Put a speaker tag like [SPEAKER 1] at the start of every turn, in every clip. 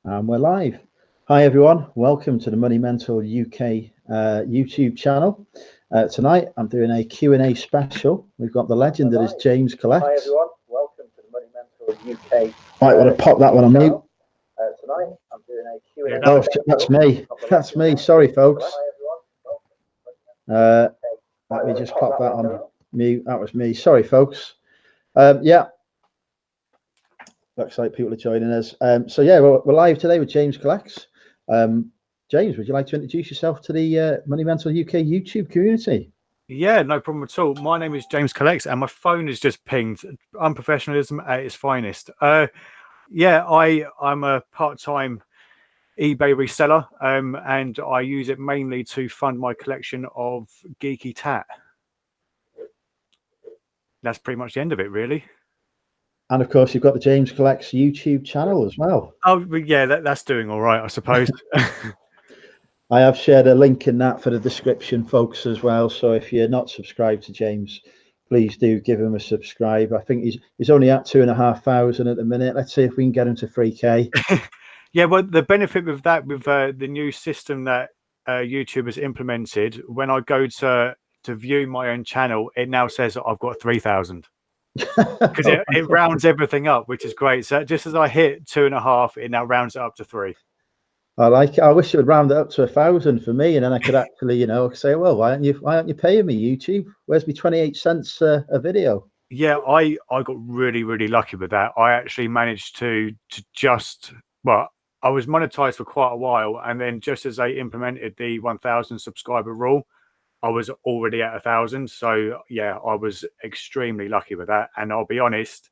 [SPEAKER 1] And we're live. Hi everyone, welcome to the Money Mentor UK YouTube channel. Tonight I'm doing a Q&A special. We've got the legend that is James Collects.
[SPEAKER 2] Hi everyone, welcome to the Money Mentor UK.
[SPEAKER 1] Might want to pop that one on mute.
[SPEAKER 2] Tonight I'm doing a Q&A.
[SPEAKER 1] Oh, that's me. That's me. Sorry, folks. Let me just pop that on mute. That was me. Sorry, folks. Yeah. Looks like people are joining us. So yeah, we're live today with James Collects. James, would you like to introduce yourself to the Money Mentor UK YouTube community?
[SPEAKER 3] Yeah, no problem at all. My name is James Collects, and my phone is just pinged. Unprofessionalism at its finest. Yeah, I'm a part-time eBay reseller, and I use it mainly to fund my collection of geeky tat. That's pretty much the end of it, really.
[SPEAKER 1] And of course, you've got the James Collects YouTube channel as well.
[SPEAKER 3] Oh, yeah, that's doing all right, I suppose.
[SPEAKER 1] I have shared a link in that for the description, folks, as well. So if you're not subscribed to James, please do give him a subscribe. I think he's only at 2,500 at the minute. Let's see if we can get him to 3K.
[SPEAKER 3] Yeah, well, the benefit with that, with the new system that YouTube has implemented, when I go to view my own channel, it now says I've got 3,000. Because it rounds everything up, which is great. So just as I hit 2.5, it now rounds it up to 3.
[SPEAKER 1] I like it. I wish it would round it up to 1,000 for me, and then I could actually, you know, say, well, why aren't you paying me, YouTube? Where's me 28 cents a video?
[SPEAKER 3] Yeah, I got really lucky with that. I actually managed to just, well, I was monetized for quite a while, and then just as they implemented the 1,000 subscriber rule, I was already at 1,000. So yeah, I was extremely lucky with that. And I'll be honest,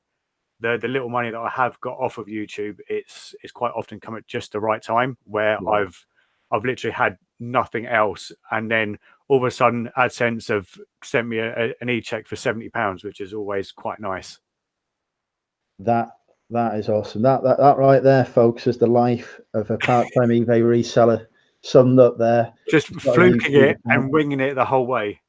[SPEAKER 3] the little money that I have got off of YouTube, it's quite often come at just the right time where I've literally had nothing else, and then all of a sudden AdSense have sent me an e-check for £70, which is always quite nice.
[SPEAKER 1] That is awesome. That right there, folks, is the life of a part-time eBay reseller summed up there.
[SPEAKER 3] Just fluking it and winging it the whole way.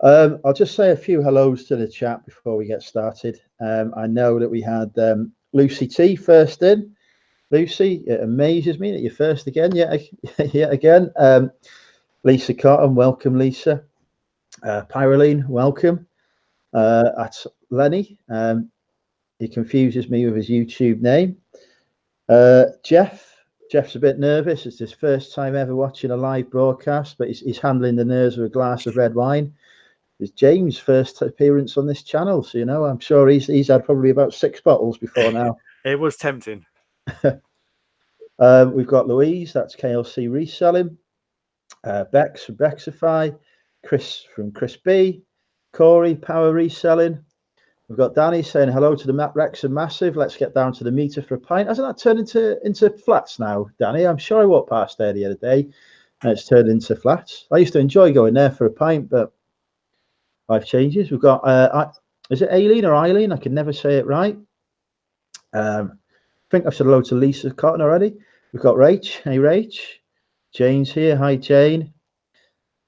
[SPEAKER 1] I'll just say a few hellos to the chat before we get started. I know that we had Lucy T first in. Lucy, it amazes me that you're first again, yet again. Lisa Cotton, welcome, Lisa. Pyroline, welcome. That's Lenny. He confuses me with his YouTube name. Jeff's a bit nervous. It's his first time ever watching a live broadcast, but he's handling the nerves with a glass of red wine. It's James' first appearance on this channel, so you know, I'm sure he's had probably about 6 bottles before now.
[SPEAKER 3] It was tempting.
[SPEAKER 1] We've got Louise, that's KLC Reselling. Bex from Bexify. Chris from Chris B. Corey, Power Reselling. We've got Danny saying hello to the Matt Rex and Massive. Let's get down to the meter for a pint. Hasn't that turned into flats now, Danny? I'm sure I walked past there the other day and it's turned into flats. I used to enjoy going there for a pint, but life changes. We've got is it Aileen or Eileen? I can never say it right. I think I've said hello to Lisa Cotton already. We've got Rach. Hey Rach. Jane's here. Hi Jane.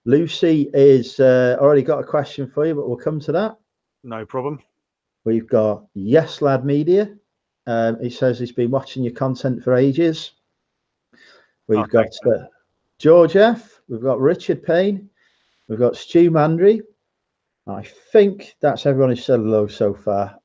[SPEAKER 1] Lucy is already got a question for you, but we'll come to that.
[SPEAKER 3] No problem. We've
[SPEAKER 1] got Yes Lad Media. He says he's been watching your content for ages. We've got George F. We've got Richard Payne. We've got Stu Mandry. I think that's everyone who's said hello so far.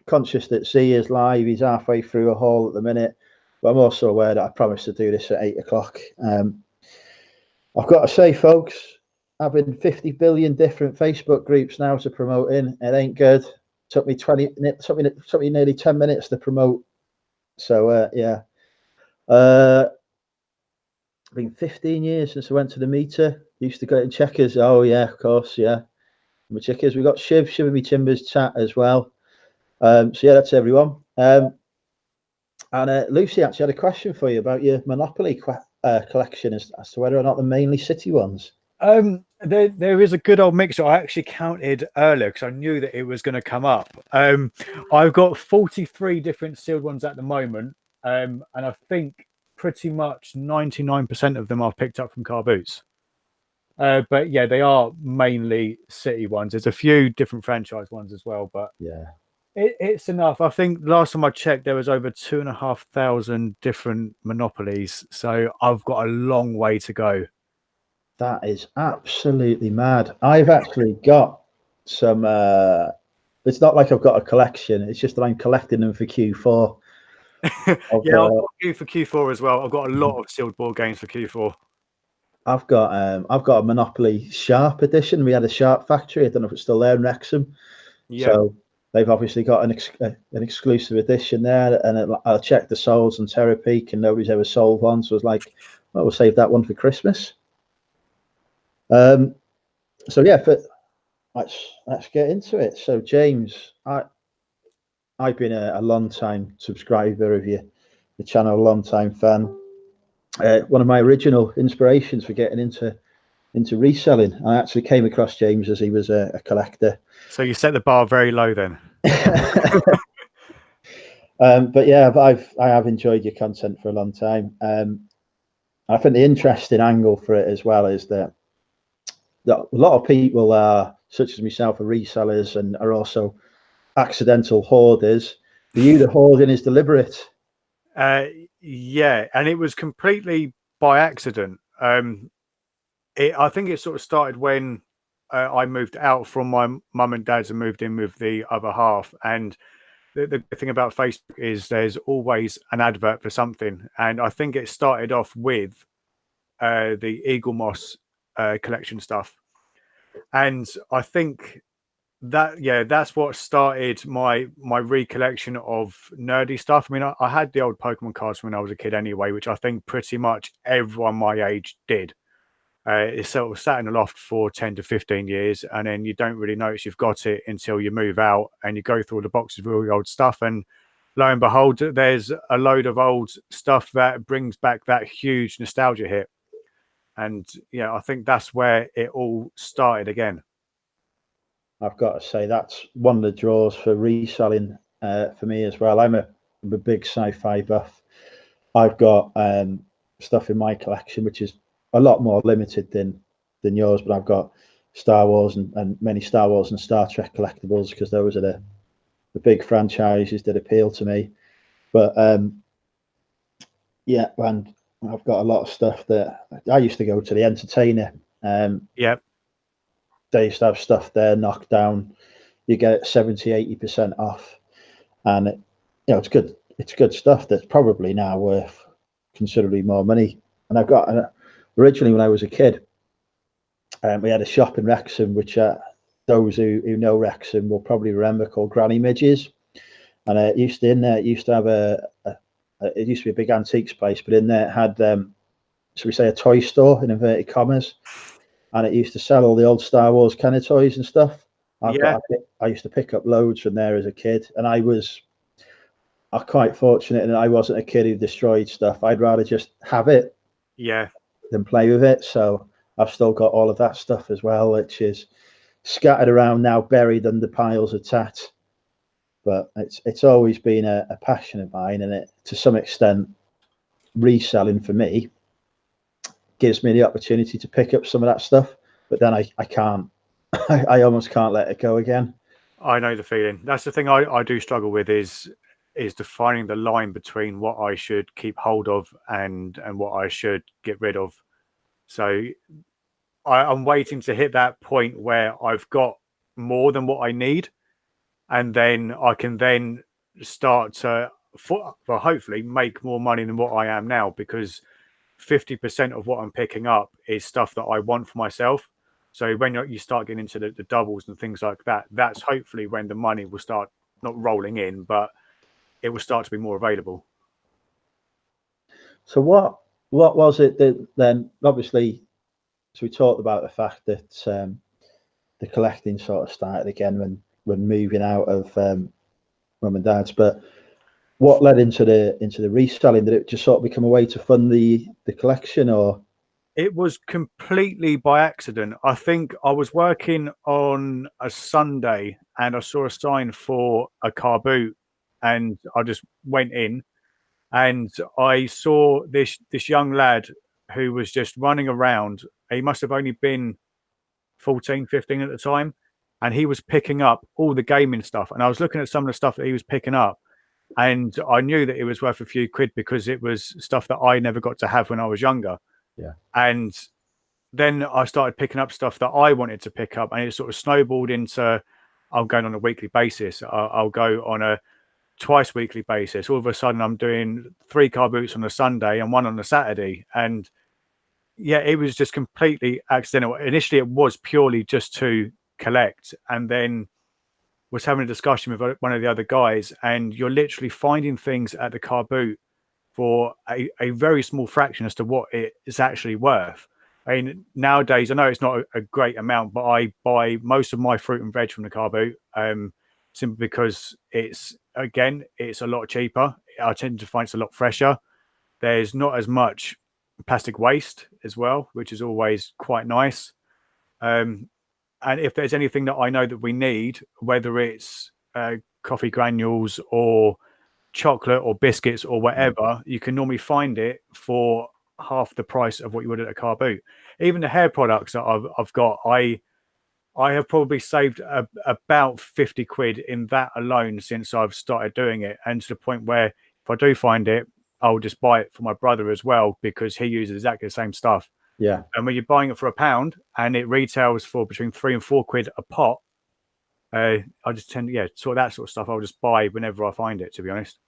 [SPEAKER 1] Conscious that C is live. He's halfway through a haul at the minute, but I'm also aware that I promised to do this at 8 o'clock. I've got to say, folks, having 50 billion different Facebook groups now to promote in, it ain't good. Took me nearly 10 minutes to promote. So yeah, been 15 years since I went to the meter. Used to go in Checkers. Oh yeah, of course, yeah. My Checkers. We got Shiv and me Timbers chat as well. So yeah, that's everyone. And Lucy actually had a question for you about your Monopoly collection as to whether or not they're mainly city ones.
[SPEAKER 3] There is a good old mixture. I actually counted earlier because I knew that it was going to come up. I've got 43 different sealed ones at the moment, and I think pretty much 99% of them I've picked up from car boots. But yeah, they are mainly city ones. There's a few different franchise ones as well, but
[SPEAKER 1] yeah,
[SPEAKER 3] It's enough. I think last time I checked, there was over 2,500 different monopolies. So I've got a long way to go.
[SPEAKER 1] That is absolutely mad. I've actually got some. It's not like I've got a collection. It's just that I'm collecting them for Q4.
[SPEAKER 3] Yeah, I've got a for Q4 as well. I've got a lot of sealed board games for Q4.
[SPEAKER 1] I've got a Monopoly Sharp edition. We had a Sharp factory. I don't know if it's still there in Wrexham.
[SPEAKER 3] Yeah.
[SPEAKER 1] So they've obviously got an exclusive edition there. And I checked the solds on Terapeak, and nobody's ever sold one. So I was like, well, we'll save that one for Christmas. So yeah, let's get into it. So James, I've been a long time subscriber of the channel, a long time fan. One of my original inspirations for getting into reselling, I actually came across James as he was a collector.
[SPEAKER 3] So you set the bar very low then.
[SPEAKER 1] But yeah, I have enjoyed your content for a long time. I think the interesting angle for it as well is that a lot of people are, such as myself, are resellers and are also accidental hoarders. For you, the hoarding is deliberate.
[SPEAKER 3] Yeah, and it was completely by accident. I think it sort of started when I moved out from my mum and dad's and moved in with the other half. And the thing about Facebook is there's always an advert for something. And I think it started off with the Eagle Moss collection stuff. And I think that's what started my recollection of nerdy stuff. I mean, I had the old Pokemon cards when I was a kid anyway, which I think pretty much everyone my age did. It's sort of sat in the loft for 10 to 15 years, and then you don't really notice you've got it until you move out and you go through all the boxes of all the old stuff, and lo and behold, there's a load of old stuff that brings back that huge nostalgia hit. And yeah, I think that's where it all started again.
[SPEAKER 1] I've got to say that's one of the draws for reselling for me as well. I'm a big sci-fi buff. I've got stuff in my collection which is a lot more limited than yours, but I've got Star Wars and many Star Wars and Star Trek collectibles because those are the big franchises that appeal to me. But yeah, and I've got a lot of stuff that I used to go to the Entertainer.
[SPEAKER 3] Yep.
[SPEAKER 1] They used to have stuff there knocked down. You get it 70-80% off, and it's good. It's good stuff that's probably now worth considerably more money. And I've got originally when I was a kid, we had a shop in Wrexham, which those who know Wrexham will probably remember, called Granny Midge's. And it used to have it used to be a big antiques place, but in there it had so we say a toy store in inverted commas, and it used to sell all the old Star Wars kind of toys and stuff. I used to pick up loads from there as a kid, and I'm quite fortunate that I wasn't a kid who destroyed stuff. I'd rather just have it, than play with it. So I've still got all of that stuff as well, which is scattered around now, buried under piles of tat. But it's always been a passion of mine, and it, to some extent, reselling for me gives me the opportunity to pick up some of that stuff. But then I can't. I almost can't let it go again.
[SPEAKER 3] I know the feeling. That's the thing I do struggle with is defining the line between what I should keep hold of and what I should get rid of. So I'm waiting to hit that point where I've got more than what I need, and then I can then start to, hopefully, make more money than what I am now, because 50% of what I'm picking up is stuff that I want for myself. So when you start getting into the doubles and things like that, that's hopefully when the money will start not rolling in, but it will start to be more available.
[SPEAKER 1] So what was it that then, obviously, so we talked about the fact that the collecting sort of started again when moving out of mum and dad's, but what led into the reselling? Did it just sort of become a way to fund the collection, or?
[SPEAKER 3] It was completely by accident. I think I was working on a Sunday and I saw a sign for a car boot, and I just went in and I saw this young lad who was just running around. He must have only been 14, 15 at the time. and he was picking up all the gaming stuff. And I was looking at some of the stuff that he was picking up, and I knew that it was worth a few quid because it was stuff that I never got to have when I was younger.
[SPEAKER 1] Yeah.
[SPEAKER 3] And then I started picking up stuff that I wanted to pick up, and it sort of snowballed into I'm going on a weekly basis. I'll go on a twice weekly basis. All of a sudden, I'm doing 3 car boots on a Sunday and 1 on a Saturday. And yeah, it was just completely accidental. Initially, it was purely just to collect, and then was having a discussion with one of the other guys, and you're literally finding things at the car boot for a very small fraction as to what it is actually worth. I mean, nowadays, I know it's not a great amount, but I buy most of my fruit and veg from the car boot simply because it's a lot cheaper. I tend to find it's a lot fresher. There's not as much plastic waste as well, which is always quite nice. And if there's anything that I know that we need, whether it's coffee granules or chocolate or biscuits or whatever, you can normally find it for half the price of what you would at a car boot. Even the hair products that I've got, I have probably saved about 50 quid in that alone since I've started doing it, and to the point where if I do find it, I'll just buy it for my brother as well because he uses exactly the same stuff.
[SPEAKER 1] Yeah.
[SPEAKER 3] And when you're buying it for £1 and it retails for between 3 and 4 quid a pot, I just tend to, sort of that sort of stuff I'll just buy whenever I find it, to be honest.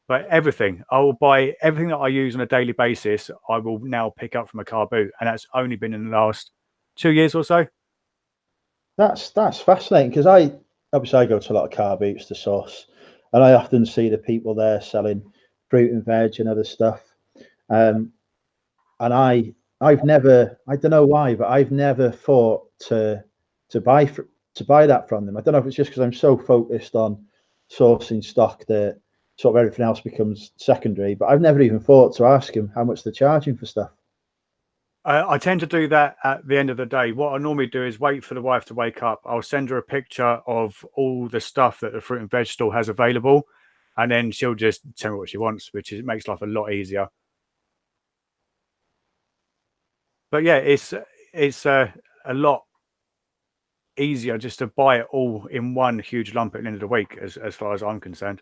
[SPEAKER 3] But everything, I will buy everything that I use on a daily basis. I will now pick up from a car boot, and that's only been in the last 2 years or so.
[SPEAKER 1] That's fascinating because I go to a lot of car boots to source, and I often see the people there selling fruit and veg and other stuff. And I've never, I don't know why, but I've never thought to buy that from them. I don't know if it's just because I'm so focused on sourcing stock that sort of everything else becomes secondary. But I've never even thought to ask them how much they're charging for stuff.
[SPEAKER 3] I tend to do that at the end of the day. What I normally do is wait for the wife to wake up. I'll send her a picture of all the stuff that the fruit and veg store has available, and then she'll just tell me what she wants, which makes life a lot easier. But yeah, it's a lot easier just to buy it all in one huge lump at the end of the week, as far as I'm concerned.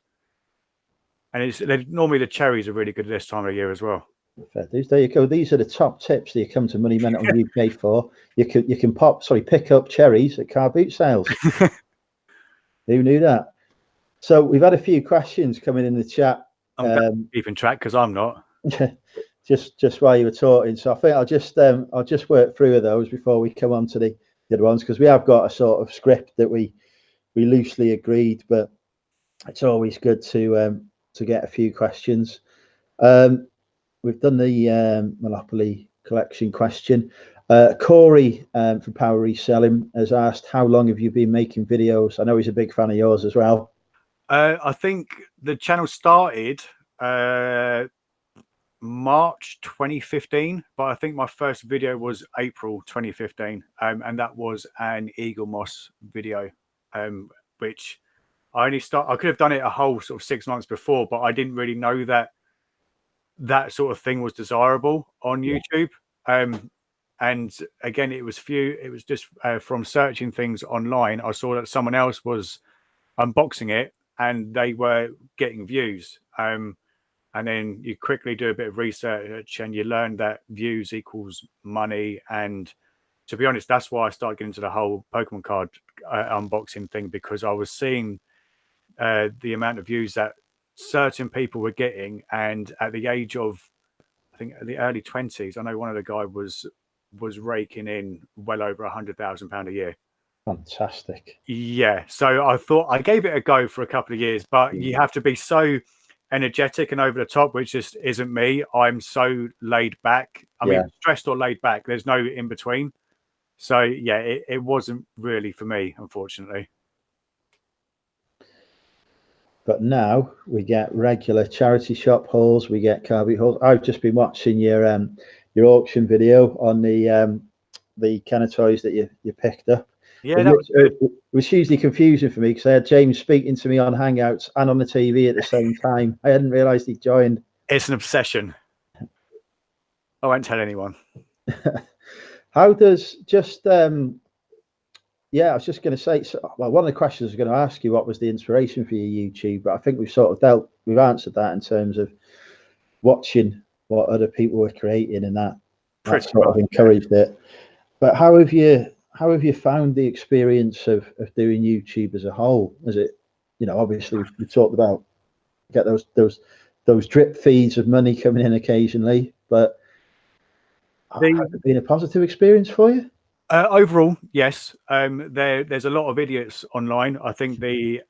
[SPEAKER 3] And normally the cherries are really good this time of year as well.
[SPEAKER 1] There you go. These are the top tips that you come to Money Mental UK for. You can pick up cherries at car boot sales. Who knew that? So we've had a few questions coming in the chat.
[SPEAKER 3] I'm keeping track because I'm not.
[SPEAKER 1] just while you were talking, so I think I'll just work through those before we come on to the other ones, because we have got a sort of script that we loosely agreed, but it's always good to get a few questions. We've done the Monopoly collection question. Corey from Power Reselling has asked, how long have you been making videos? I know he's a big fan of yours as well.
[SPEAKER 3] I think the channel started March 2015, but I think my first video was April 2015, and that was an Eagle Moss video, which I could have done it a whole sort of 6 months before, but I didn't really know that sort of thing was desirable on YouTube. And again, it was just from searching things online, I saw that someone else was unboxing it and they were getting views. And then you quickly do a bit of research and you learn that views equals money. And to be honest, that's why I started getting into the whole Pokemon card unboxing thing, because I was seeing the amount of views that certain people were getting. And at the age of, I think, the early 20s, I know one of the guys was raking in well over £100,000 a year.
[SPEAKER 1] Fantastic.
[SPEAKER 3] Yeah. So I thought, I gave it a go for a couple of years, but you have to be so energetic and over the top, which just isn't me. I'm so laid back. I mean, stressed or laid back. There's no in between. So yeah, it wasn't really for me, unfortunately. But
[SPEAKER 1] now we get regular charity shop hauls. We get car boot hauls. I've just been watching your auction video on the kind of toys that you picked up.
[SPEAKER 3] Yeah, it
[SPEAKER 1] was hugely confusing for me because I had James speaking to me on Hangouts and on the TV at the same time. I hadn't realised he joined.
[SPEAKER 3] It's an obsession. I won't tell anyone.
[SPEAKER 1] How does just Yeah, I was just going to say, so, well, one of the questions I was going to ask you, what was the inspiration for your YouTube? But I think we've answered that in terms of watching what other people were creating, and that
[SPEAKER 3] Pretty
[SPEAKER 1] sort of
[SPEAKER 3] much,
[SPEAKER 1] encouraged it. But how have you found the experience of doing YouTube as a whole? Is it, obviously we talked about get those drip feeds of money coming in occasionally, but has it been a positive experience for you?
[SPEAKER 3] Overall, yes. There's a lot of idiots online. I think I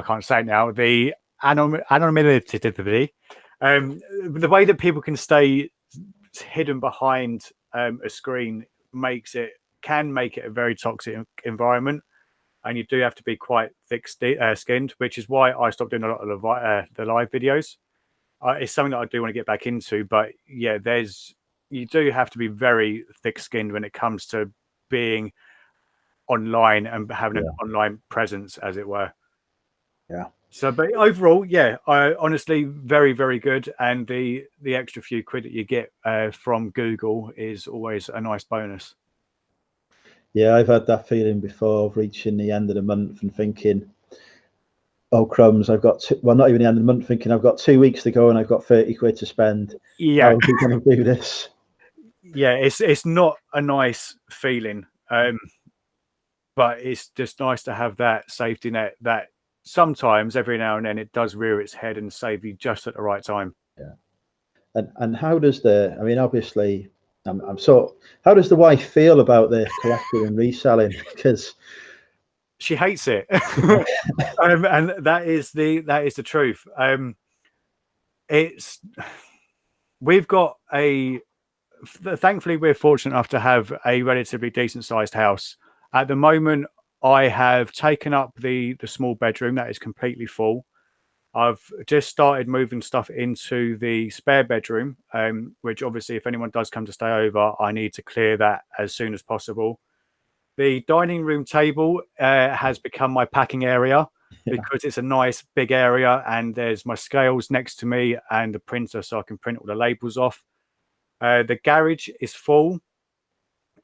[SPEAKER 3] can't say it now. The anonymity, the way that people can stay hidden behind a screen can make it a very toxic environment, and you do have to be quite thick-skinned, which is why I stopped doing a lot of the live videos. It's something that I do want to get back into, but yeah, you do have to be very thick-skinned when it comes to being online and having an online presence, as it were.
[SPEAKER 1] Yeah.
[SPEAKER 3] So, but overall, yeah, I honestly very, very good, and the extra few quid that you get from Google is always a nice bonus.
[SPEAKER 1] Yeah, I've had that feeling before of reaching the end of the month and thinking, oh crumbs, I've got not even the end of the month, thinking I've got 2 weeks to go and I've got 30 quid to spend.
[SPEAKER 3] Yeah,
[SPEAKER 1] how are we going to do this?
[SPEAKER 3] Yeah, it's not a nice feeling, but it's just nice to have that safety net that sometimes every now and then it does rear its head and save you just at the right time.
[SPEAKER 1] Yeah. And how does obviously how does the wife feel about the collecting and reselling? Because
[SPEAKER 3] she hates it. And that is the truth. We've got thankfully we're fortunate enough to have a relatively decent sized house. At the moment, I have taken up the small bedroom that is completely full. I've just started moving stuff into the spare bedroom, which obviously if anyone does come to stay over, I need to clear that as soon as possible. The dining room table has become my packing area because it's a nice big area, and there's my scales next to me and the printer so I can print all the labels off. The garage is full,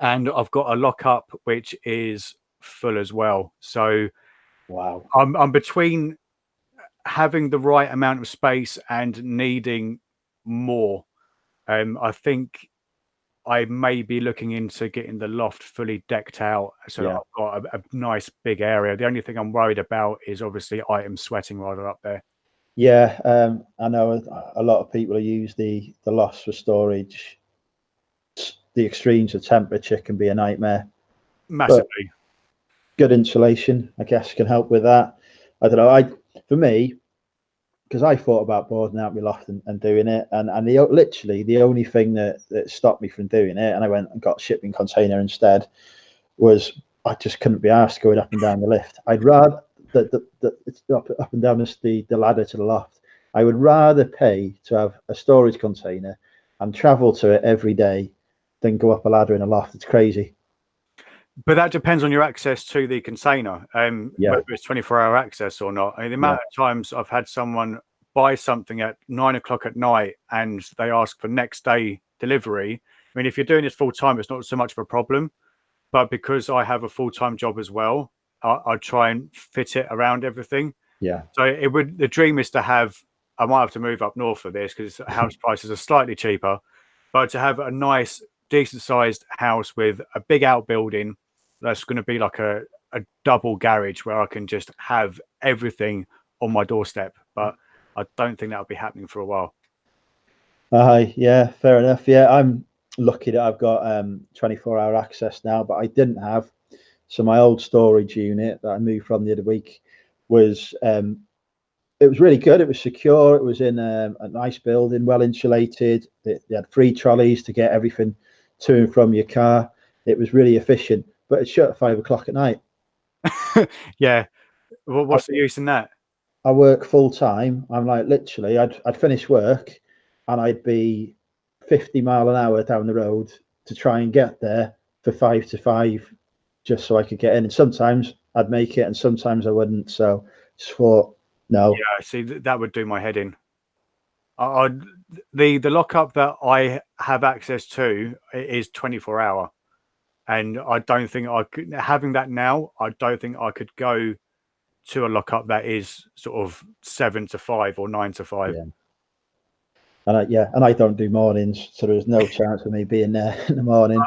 [SPEAKER 3] and I've got a lockup which is full as well. So
[SPEAKER 1] wow,
[SPEAKER 3] I'm between having the right amount of space and needing more. I think I may be looking into getting the loft fully decked out so that I've got a nice big area. The only thing I'm worried about is obviously items sweating while they're up there.
[SPEAKER 1] Yeah, I know a lot of people who use the loss for storage. The extremes of temperature can be a nightmare.
[SPEAKER 3] Massively.
[SPEAKER 1] But good insulation, I guess, can help with that. I don't know. For me, because I thought about boarding out my loft and doing it, and literally the only thing that stopped me from doing it, and I went and got a shipping container instead, was I just couldn't be asked going up and down the lift. I'd rather it's up and down the ladder to the loft. I would rather pay to have a storage container and travel to it every day than go up a ladder in a loft. It's crazy.
[SPEAKER 3] But that depends on your access to the container, whether it's 24-hour access or not. I mean, the amount of times I've had someone buy something at 9 o'clock at night and they ask for next day delivery. I mean, if you're doing this full time, it's not so much of a problem. But because I have a full-time job as well, I try and fit it around everything.
[SPEAKER 1] Yeah.
[SPEAKER 3] So the dream is to have, I might have to move up north for this because house prices are slightly cheaper, but to have a nice, decent sized house with a big outbuilding that's going to be like a double garage where I can just have everything on my doorstep. But I don't think that'll be happening for a while.
[SPEAKER 1] Yeah, fair enough. Yeah, I'm lucky that I've got 24-hour access now, but I didn't have. So my old storage unit that I moved from the other week was it was really good. It was secure. It was in a nice building, well insulated. They had 3 trolleys to get everything to and from your car. It was really efficient, but it shut at 5 o'clock at night.
[SPEAKER 3] Yeah. Well, what's the use in that?
[SPEAKER 1] I work full time. I'm like literally, I'd finish work, and I'd be 50 mile an hour down the road to try and get there for 5 to 5, just so I could get in. And sometimes I'd make it, and sometimes I wouldn't. So just thought, no.
[SPEAKER 3] Yeah, see, that would do my head in. The lockup that I have access to is 24-hour. And I don't think I could, having that now, I don't think I could go to a lockup that is sort of 7 to 5 or 9 to 5.
[SPEAKER 1] Yeah. And I don't do mornings, so there's no chance of me being there in the morning.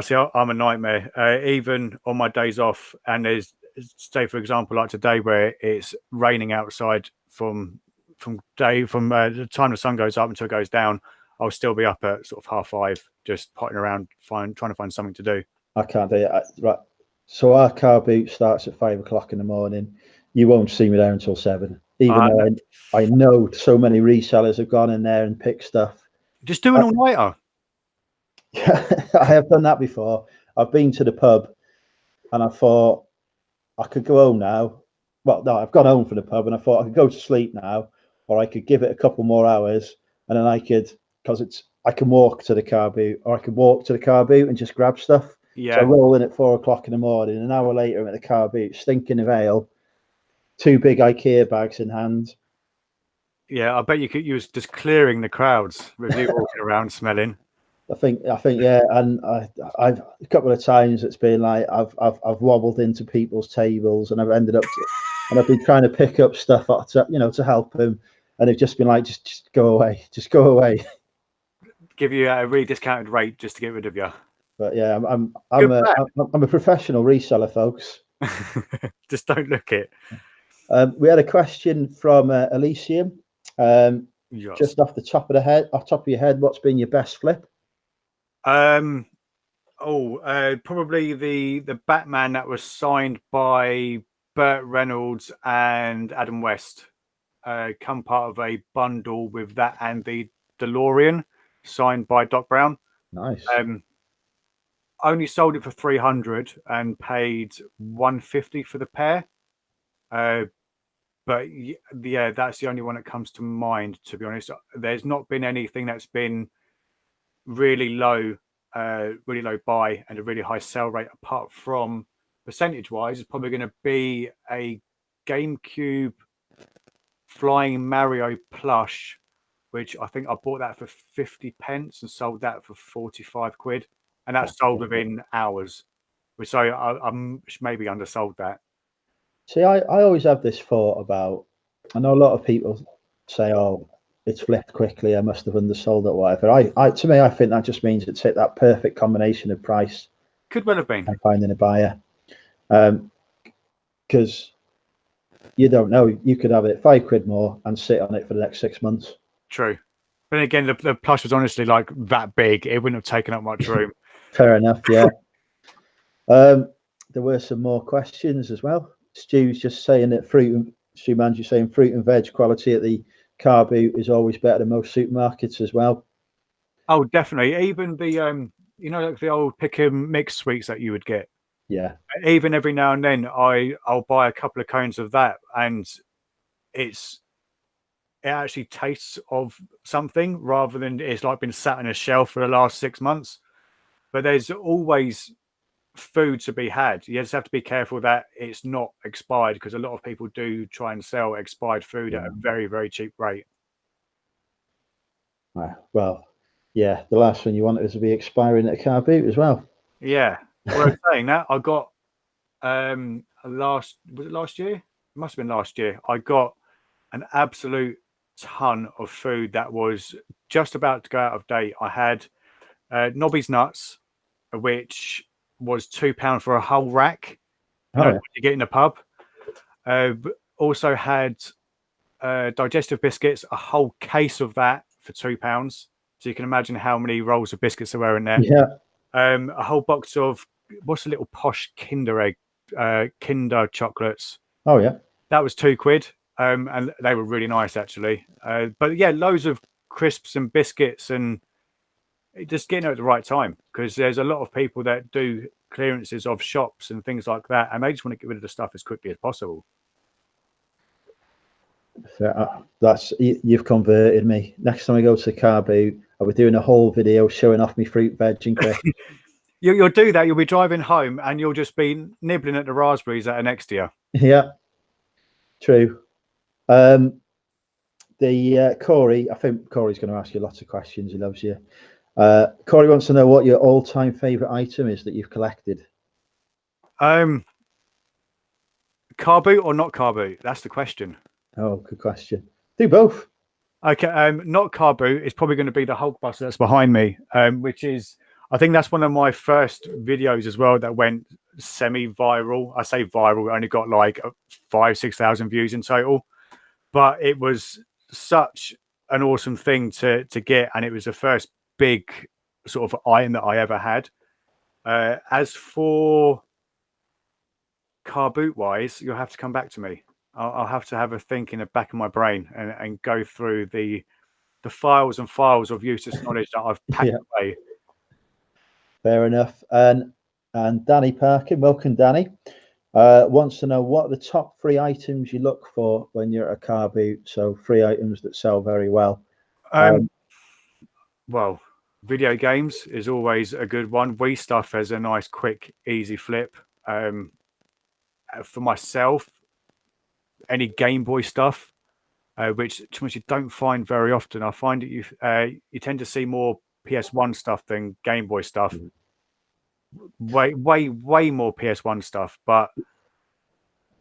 [SPEAKER 3] See, I'm a nightmare. Even on my days off, and there's, say for example, like today where it's raining outside from the time the sun goes up until it goes down, I'll still be up at sort of 5:30, just potting around, trying to find something to do.
[SPEAKER 1] I can't do it. Right. So our car boot starts at 5 o'clock in the morning. You won't see me there until 7. Even though I know so many resellers have gone in there and picked stuff.
[SPEAKER 3] Just do an all-nighter.
[SPEAKER 1] I have done that before. I've been to the pub and I thought I could go home now. Well, no, I've gone home from the pub and I thought I could go to sleep now, or I could give it a couple more hours and then I can walk to the car boot, or I could walk to the car boot and just grab stuff.
[SPEAKER 3] Yeah.
[SPEAKER 1] So I roll in at 4 o'clock in the morning. An hour later, I'm at the car boot, stinking of ale, 2 big IKEA bags in hand.
[SPEAKER 3] Yeah, I bet you was just clearing the crowds with you walking around smelling.
[SPEAKER 1] I think, yeah, and I've a couple of times it's been like I've wobbled into people's tables, and I've ended up, and I've been trying to pick up stuff to help them, and they've just been like, just go away, just go away.
[SPEAKER 3] Give you a really discounted rate just to get rid of you.
[SPEAKER 1] But yeah, I'm a professional reseller, folks.
[SPEAKER 3] Just don't look it.
[SPEAKER 1] We had a question from Elysium.
[SPEAKER 3] Yes.
[SPEAKER 1] Just off top of your head, what's been your best flip?
[SPEAKER 3] Probably the Batman that was signed by Burt Reynolds and Adam West. Come part of a bundle with that and the DeLorean signed by Doc Brown.
[SPEAKER 1] Nice.
[SPEAKER 3] Only sold it for 300 and paid 150 for the pair. But yeah, that's the only one that comes to mind, to be honest. There's not been anything that's been really low buy and a really high sell rate, apart from percentage wise. It's probably going to be a GameCube Flying Mario plush, which I think I bought that for 50 pence and sold that for 45 quid, and that sold within hours. So I'm maybe undersold that.
[SPEAKER 1] See, I always have this thought about, I know a lot of people say, oh, it's flipped quickly, I must have undersold it, whatever. To me, I think that just means it's hit that perfect combination of price.
[SPEAKER 3] Could well have been.
[SPEAKER 1] And finding a buyer. Because you don't know, you could have it 5 quid more and sit on it for the next 6 months.
[SPEAKER 3] True. But again, the plush was honestly like that big, it wouldn't have taken up much room.
[SPEAKER 1] Fair enough, yeah. There were some more questions as well. Stu's just saying that Stu Man's saying fruit and veg quality at the car boot is always better than most supermarkets as well.
[SPEAKER 3] Oh, definitely. Even the like the old pick and mix sweets that you would get.
[SPEAKER 1] Yeah.
[SPEAKER 3] Even every now and then I'll buy a couple of cones of that, and it actually tastes of something rather than it's like been sat on a shelf for the last 6 months. But there's always food to be had. You just have to be careful that it's not expired, because a lot of people do try and sell expired food at a very, very cheap rate.
[SPEAKER 1] Well, yeah, the last thing you want is to be expiring at a car boot as well.
[SPEAKER 3] Yeah. Well, saying that, I got last year? It must have been last year. I got an absolute ton of food that was just about to go out of date. I had Nobby's nuts, which was £2 for a whole rack. You get in the pub. Also had digestive biscuits, a whole case of that for £2. So you can imagine how many rolls of biscuits there were in there.
[SPEAKER 1] Yeah.
[SPEAKER 3] A whole box of what's the little posh Kinder chocolates.
[SPEAKER 1] Oh yeah.
[SPEAKER 3] That was £2. And they were really nice actually. But yeah, loads of crisps and biscuits, and just getting it at the right time, because there's a lot of people that do clearances of shops and things like that, and they just want to get rid of the stuff as quickly as possible. You've converted me. Next time I go to the car boot, I'll be doing a whole video showing off my fruit, veg, and crisps. You'll do that. You'll be driving home and you'll just be nibbling at the raspberries that are next to you.
[SPEAKER 1] Yeah, true. Corey, I think Corey's going to ask you lots of questions. He loves you. Corey wants to know what your all-time favorite item is that you've collected.
[SPEAKER 3] Car boot or not car boot? That's the question.
[SPEAKER 1] Oh, good question. Do both.
[SPEAKER 3] Okay, not car boot. It's probably going to be the Hulkbuster that's behind me, which is, I think that's one of my first videos as well that went semi-viral. I say viral, only got like 5,000-6,000 views in total, but it was such an awesome thing to get, and it was the first big sort of item that I ever had. As for car boot wise, you'll have to come back to me. I'll have to have a think in the back of my brain and go through the files and files of useless knowledge that I've packed away.
[SPEAKER 1] Fair enough. And Danny Parkin, welcome, Danny. Wants to know what are the top 3 items you look for when you're at a car boot. So 3 items that sell very well.
[SPEAKER 3] Well, video games is always a good one. Wii stuff has a nice, quick, easy flip. For myself, any Game Boy stuff, which to much you don't find very often. I find that you tend to see more PS1 stuff than Game Boy stuff. Way more PS1 stuff, but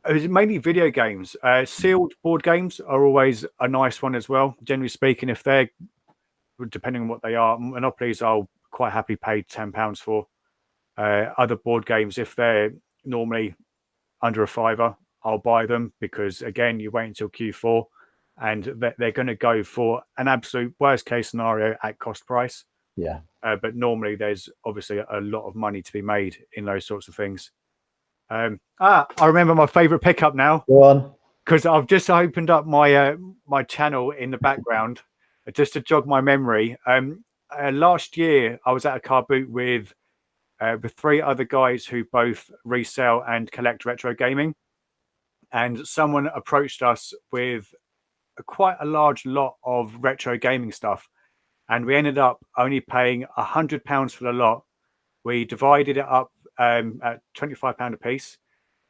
[SPEAKER 3] it was mainly video games. Sealed board games are always a nice one as well. Generally speaking, if they're, depending on what they are, Monopolies I'll quite happily pay £10 for. Other board games, if they're normally under a £5, I'll buy them, because again, you wait until Q4 and they're going to go for an absolute worst case scenario at cost price.
[SPEAKER 1] Yeah.
[SPEAKER 3] But normally there's obviously a lot of money to be made in those sorts of things. I remember my favorite pickup now.
[SPEAKER 1] Go on.
[SPEAKER 3] Because I've just opened up my my channel in the background just to jog my memory. Last year I was at a car boot with 3 other guys who both resell and collect retro gaming, and someone approached us with quite a large lot of retro gaming stuff, and we ended up only paying £100 for the lot. We divided it up at £25 a piece,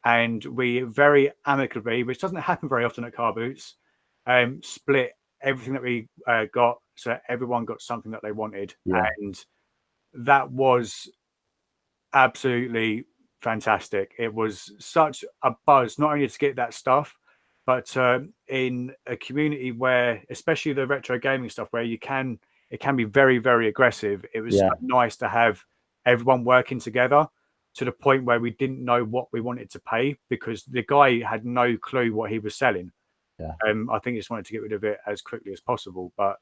[SPEAKER 3] and we very amicably, which doesn't happen very often at car boots, split everything that we got, so everyone got something that they wanted. And that was absolutely fantastic. It was such a buzz, not only to get that stuff, but in a community where, especially the retro gaming stuff, where it can be very, very aggressive. It was so nice to have everyone working together to the point where we didn't know what we wanted to pay, because the guy had no clue what he was selling. I think he just wanted to get rid of it as quickly as possible. But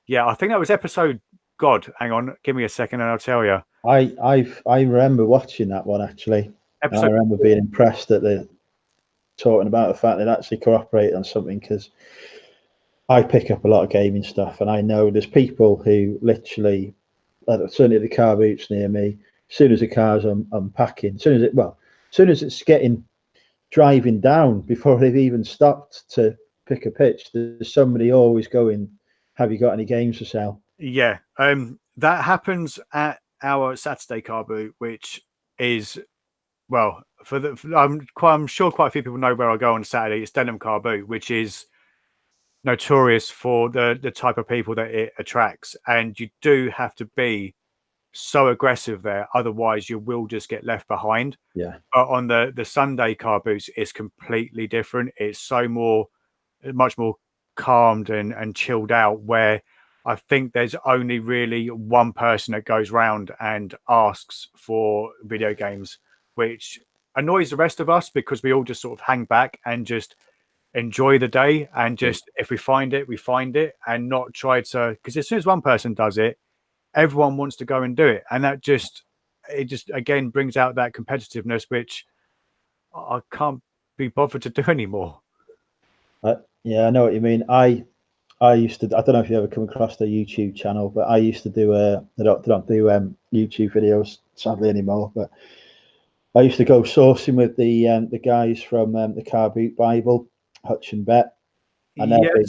[SPEAKER 3] yeah, I think that was episode, God, hang on, give me a second and I'll tell you.
[SPEAKER 1] I remember watching that one, actually. I remember being impressed that they're talking about the fact they'd actually cooperate on something, because I pick up a lot of gaming stuff, and I know there's people who literally, certainly at the car boots near me, as soon as the car's unpacking, as soon as it's driving down, before they've even stopped to pick a pitch, there's somebody always going, have you got any games to sell?
[SPEAKER 3] Yeah, that happens at our Saturday car boot, which is, well, I'm sure quite a few people know where I go on Saturday. It's Denham Car Boot, which is notorious for the type of people that it attracts, and you do have to be so aggressive there, otherwise you will just get left behind.
[SPEAKER 1] But
[SPEAKER 3] on the Sunday car boots, it's completely different. It's much more calmed and chilled out, where I think there's only really one person that goes round and asks for video games, which annoys the rest of us, because we all just sort of hang back and just enjoy the day, and just if we find it, we find it, and not try to, because as soon as one person does it, everyone wants to go and do it, and it just again brings out that competitiveness, which I can't be bothered to do anymore.
[SPEAKER 1] Yeah, I know what you mean. I used to, I don't know if you ever come across the YouTube channel, but I used to do I don't do YouTube videos sadly anymore, but I used to go sourcing with the guys from the Car Boot Bible, Hutch and Bet, and they're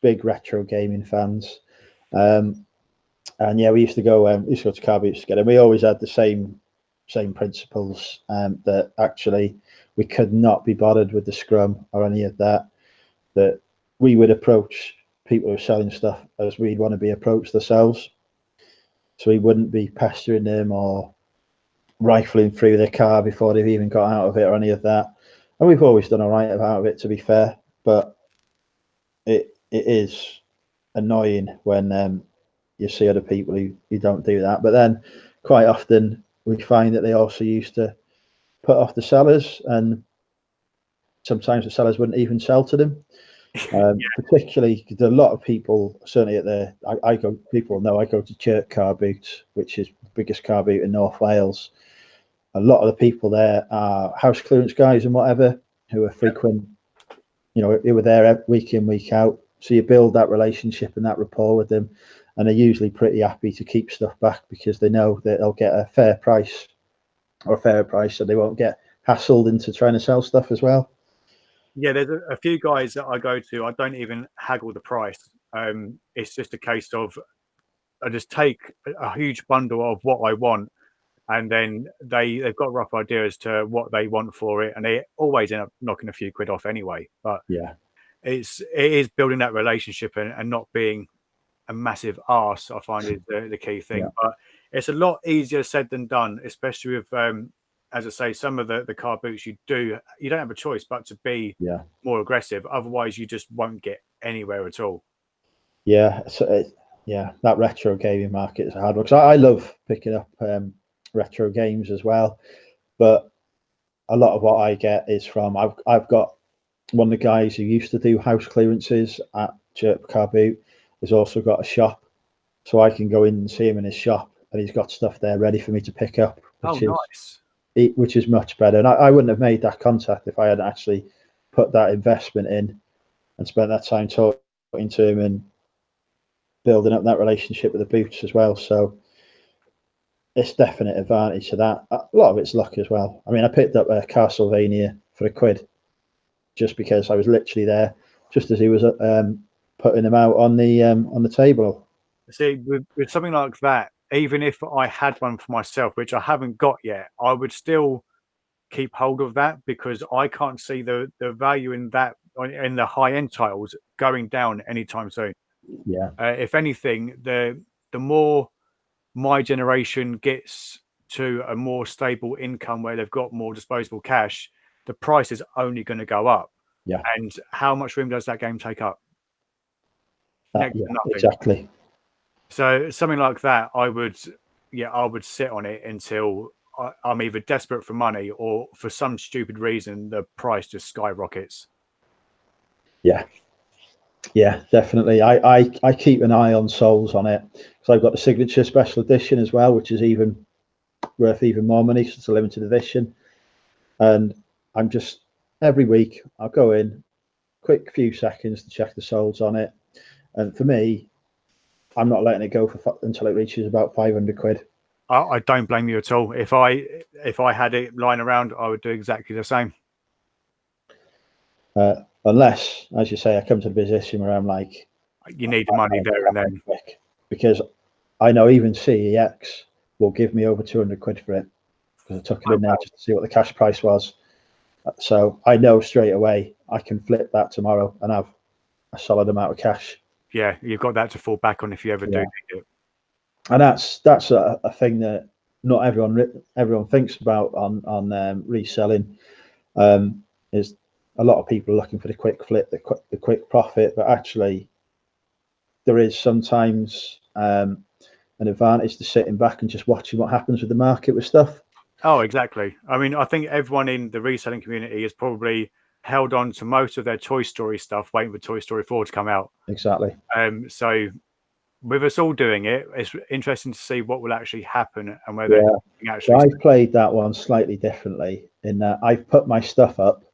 [SPEAKER 1] big retro gaming fans. And yeah, we used to go to car boots together. We always had the same principles, that actually we could not be bothered with the scrum or any of that. That we would approach people who are selling stuff as we'd want to be approached ourselves. so he wouldn't be pestering them or rifling through their car before they've even got out of it or any of that. And we've always done all right out of it, to be fair. But it is annoying when you see other people who don't do that. But then quite often we find that they also used to put off the sellers, and sometimes the sellers wouldn't even sell to them. Particularly, a lot of people, certainly at people know I go to Chirk Car Boot, which is the biggest car boot in North Wales. A lot of the people there are house clearance guys and whatever, who are frequent, who were there week in, week out. So you build that relationship and that rapport with them, and they're usually pretty happy to keep stuff back because they know that they'll get a fair price, so they won't get hassled into trying to sell stuff as well.
[SPEAKER 3] Yeah, there's a few guys that I go to, I don't even haggle the price. It's just a case of I just take a huge bundle of what I want, and then they've got a rough idea as to what they want for it, and they always end up knocking a few quid off anyway. But
[SPEAKER 1] yeah,
[SPEAKER 3] it is building that relationship and not being a massive arse, I find is the key thing.
[SPEAKER 1] Yeah.
[SPEAKER 3] But it's a lot easier said than done, especially with as I say, some of the car boots you don't have a choice but to be more aggressive. Otherwise, you just won't get anywhere at all.
[SPEAKER 1] Yeah, so that retro gaming market is a hard one. Because I love picking up retro games as well, but a lot of what I get is from I've got one of the guys who used to do house clearances at Chirp Car Boot has also got a shop, so I can go in and see him in his shop, and he's got stuff there ready for me to pick up. Which is much better. And I wouldn't have made that contact if I hadn't actually put that investment in and spent that time talking to him and building up that relationship with the boots as well. So it's definite advantage to that. A lot of it's luck as well. I mean, I picked up a Castlevania for £1 just because I was literally there just as he was putting them out on the table.
[SPEAKER 3] See, with something like that, even if I had one for myself, which I haven't got yet, I would still keep hold of that because I can't see the value in that in the high end titles going down anytime soon.
[SPEAKER 1] Yeah.
[SPEAKER 3] If anything, the more my generation gets to a more stable income where they've got more disposable cash, the price is only going to go up.
[SPEAKER 1] Yeah.
[SPEAKER 3] And how much room does that game take up?
[SPEAKER 1] Yeah, exactly.
[SPEAKER 3] So something like that, I would sit on it until I'm either desperate for money or for some stupid reason the price just skyrockets.
[SPEAKER 1] Yeah, definitely. I keep an eye on souls on it because I've got the signature special edition as well, which is even worth even more money. So it's a limited edition, and I'm just every week I'll go in, quick few seconds to check the souls on it, and for me, I'm not letting it go until it reaches about £500.
[SPEAKER 3] I don't blame you at all. If I had it lying around, I would do exactly the same.
[SPEAKER 1] Unless, as you say, I come to the position where I'm like,
[SPEAKER 3] you need the money there and then,
[SPEAKER 1] because I know even CEX will give me over £200 for it because I took it in there just to see what the cash price was. So I know straight away I can flip that tomorrow and have a solid amount of cash.
[SPEAKER 3] Yeah, you've got that to fall back on if you ever do need it.
[SPEAKER 1] And that's a thing that not everyone thinks about on reselling. Is a lot of people are looking for the quick flip, the quick profit, but actually there is sometimes an advantage to sitting back and just watching what happens with the market with stuff.
[SPEAKER 3] Oh, exactly. I mean, I think everyone in the reselling community has probably held on to most of their Toy Story stuff, waiting for Toy Story 4 to come out.
[SPEAKER 1] Exactly.
[SPEAKER 3] So with us all doing it, it's interesting to see what will actually happen and whether
[SPEAKER 1] So I've played that one slightly differently in that I've put my stuff up,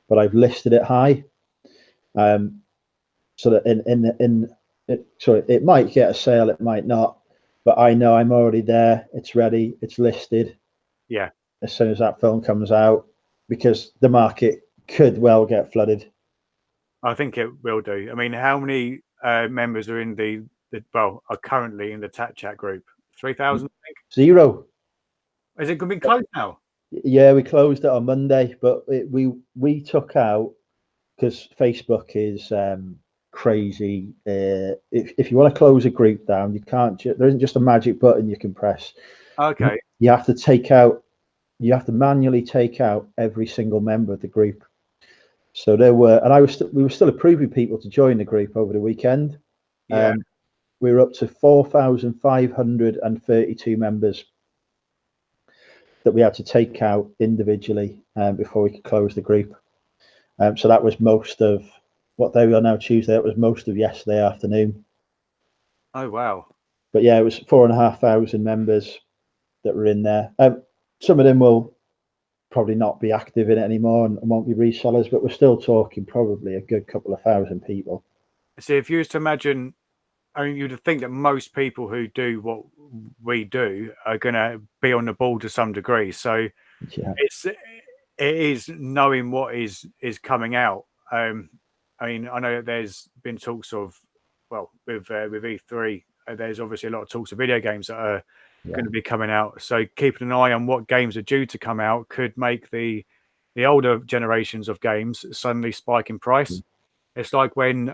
[SPEAKER 1] but I've listed it high, so that it might get a sale, it might not, but I know I'm already there. It's ready. It's listed.
[SPEAKER 3] Yeah.
[SPEAKER 1] As soon as that film comes out, because the market could well get flooded.
[SPEAKER 3] I think it will do. I mean, how many members are in are currently in the chat group? 3,000, I think.
[SPEAKER 1] 0.
[SPEAKER 3] Is it going to be closed now?
[SPEAKER 1] Yeah, we closed it on Monday, but we took out because Facebook is crazy. If you want to close a group down, you can't. There isn't just a magic button you can press.
[SPEAKER 3] Okay.
[SPEAKER 1] You have to take out. You have to manually take out every single member of the group. So there were, and we were still approving people to join the group over the weekend.
[SPEAKER 3] Yeah.
[SPEAKER 1] We were up to 4,532 members that we had to take out individually before we could close the group. So that was most of what day we are now, Tuesday. That was most of yesterday afternoon.
[SPEAKER 3] Oh wow.
[SPEAKER 1] But yeah, it was 4,500 members that were in there. Some of them will probably not be active in it anymore and won't be resellers, but we're still talking probably a good couple of thousand people.
[SPEAKER 3] So if you was to imagine, I mean, you'd think that most people who do what we do are going to be on the ball to some degree. So
[SPEAKER 1] Yeah,
[SPEAKER 3] it is knowing what is coming out. I mean, I know that there's been talks of, well, with E3, there's obviously a lot of talks of video games that are going to be coming out. So keeping an eye on what games are due to come out could make the older generations of games suddenly spike in price. It's like when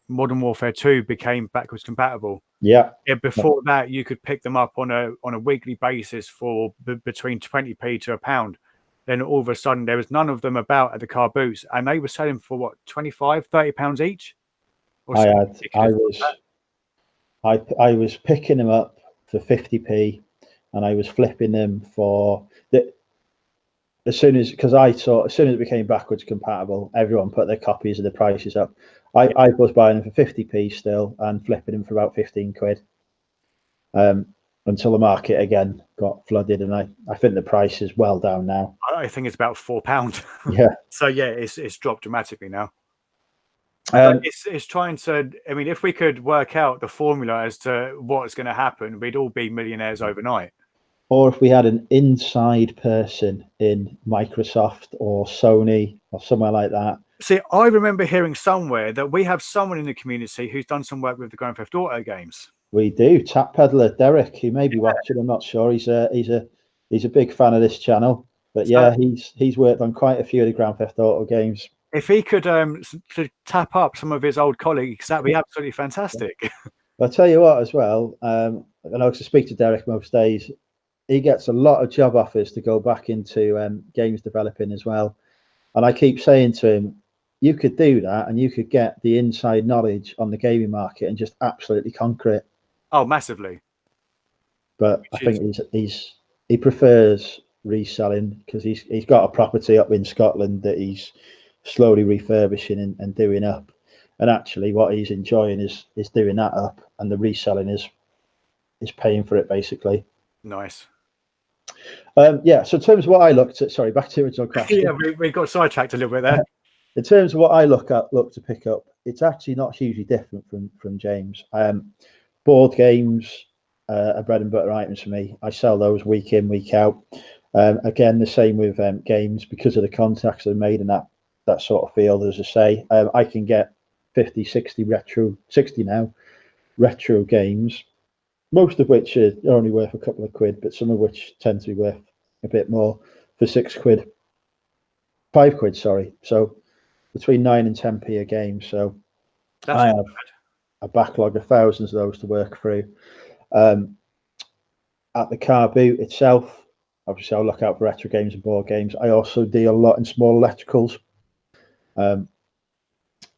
[SPEAKER 3] Modern Warfare 2 became backwards compatible.
[SPEAKER 1] yeah.
[SPEAKER 3] Before that, you could pick them up on a weekly basis for between 20p to £1. Then all of a sudden, there was none of them about at the car booths, and they were selling for what, 25, 30 pounds each.
[SPEAKER 1] I was picking them up for 50p, and I was flipping them for as soon as it became backwards compatible, everyone put their copies of the prices up. I was buying them for 50p still and flipping them for about 15 quid. Until the market again got flooded, and I think the price is well down now.
[SPEAKER 3] I think it's about £4.
[SPEAKER 1] Yeah.
[SPEAKER 3] So yeah, it's dropped dramatically now. But it's trying to. I mean, if we could work out the formula as to what's going to happen, we'd all be millionaires overnight.
[SPEAKER 1] Or if we had an inside person in Microsoft or Sony or somewhere like that.
[SPEAKER 3] See, I remember hearing somewhere that we have someone in the community who's done some work with the Grand Theft Auto games.
[SPEAKER 1] We do. Tap Peddler Derek, he may be watching. I'm not sure. He's a big fan of this channel. But yeah, he's worked on quite a few of the Grand Theft Auto games.
[SPEAKER 3] If he could to tap up some of his old colleagues, that'd be absolutely fantastic.
[SPEAKER 1] I'll tell you what, as well. I know to speak to Derek most days. He gets a lot of job offers to go back into games developing as well. And I keep saying to him, you could do that and you could get the inside knowledge on the gaming market and just absolutely conquer it.
[SPEAKER 3] Oh, massively.
[SPEAKER 1] But I think he prefers reselling because he's got a property up in Scotland that he's slowly refurbishing and doing up. And actually what he's enjoying is doing that up, and the reselling is paying for it basically.
[SPEAKER 3] Nice.
[SPEAKER 1] Yeah, so in terms of what I looked at, sorry, back to the original question.
[SPEAKER 3] Yeah, we got sidetracked a little bit there.
[SPEAKER 1] In terms of what I look to pick up, it's actually not hugely different from James. Board games are bread and butter items for me. I sell those week in, week out. Again, the same with games because of the contacts they're made in that sort of field. As I say, I can get 50, 60 retro games, most of which are only worth a couple of quid, but some of which tend to be worth a bit more, for 6 quid, 5 quid, sorry. So between 9 and 10p a game. So I have a backlog of thousands of those to work through. At the car boot itself, obviously I'll look out for retro games and board games. I also deal a lot in small electricals.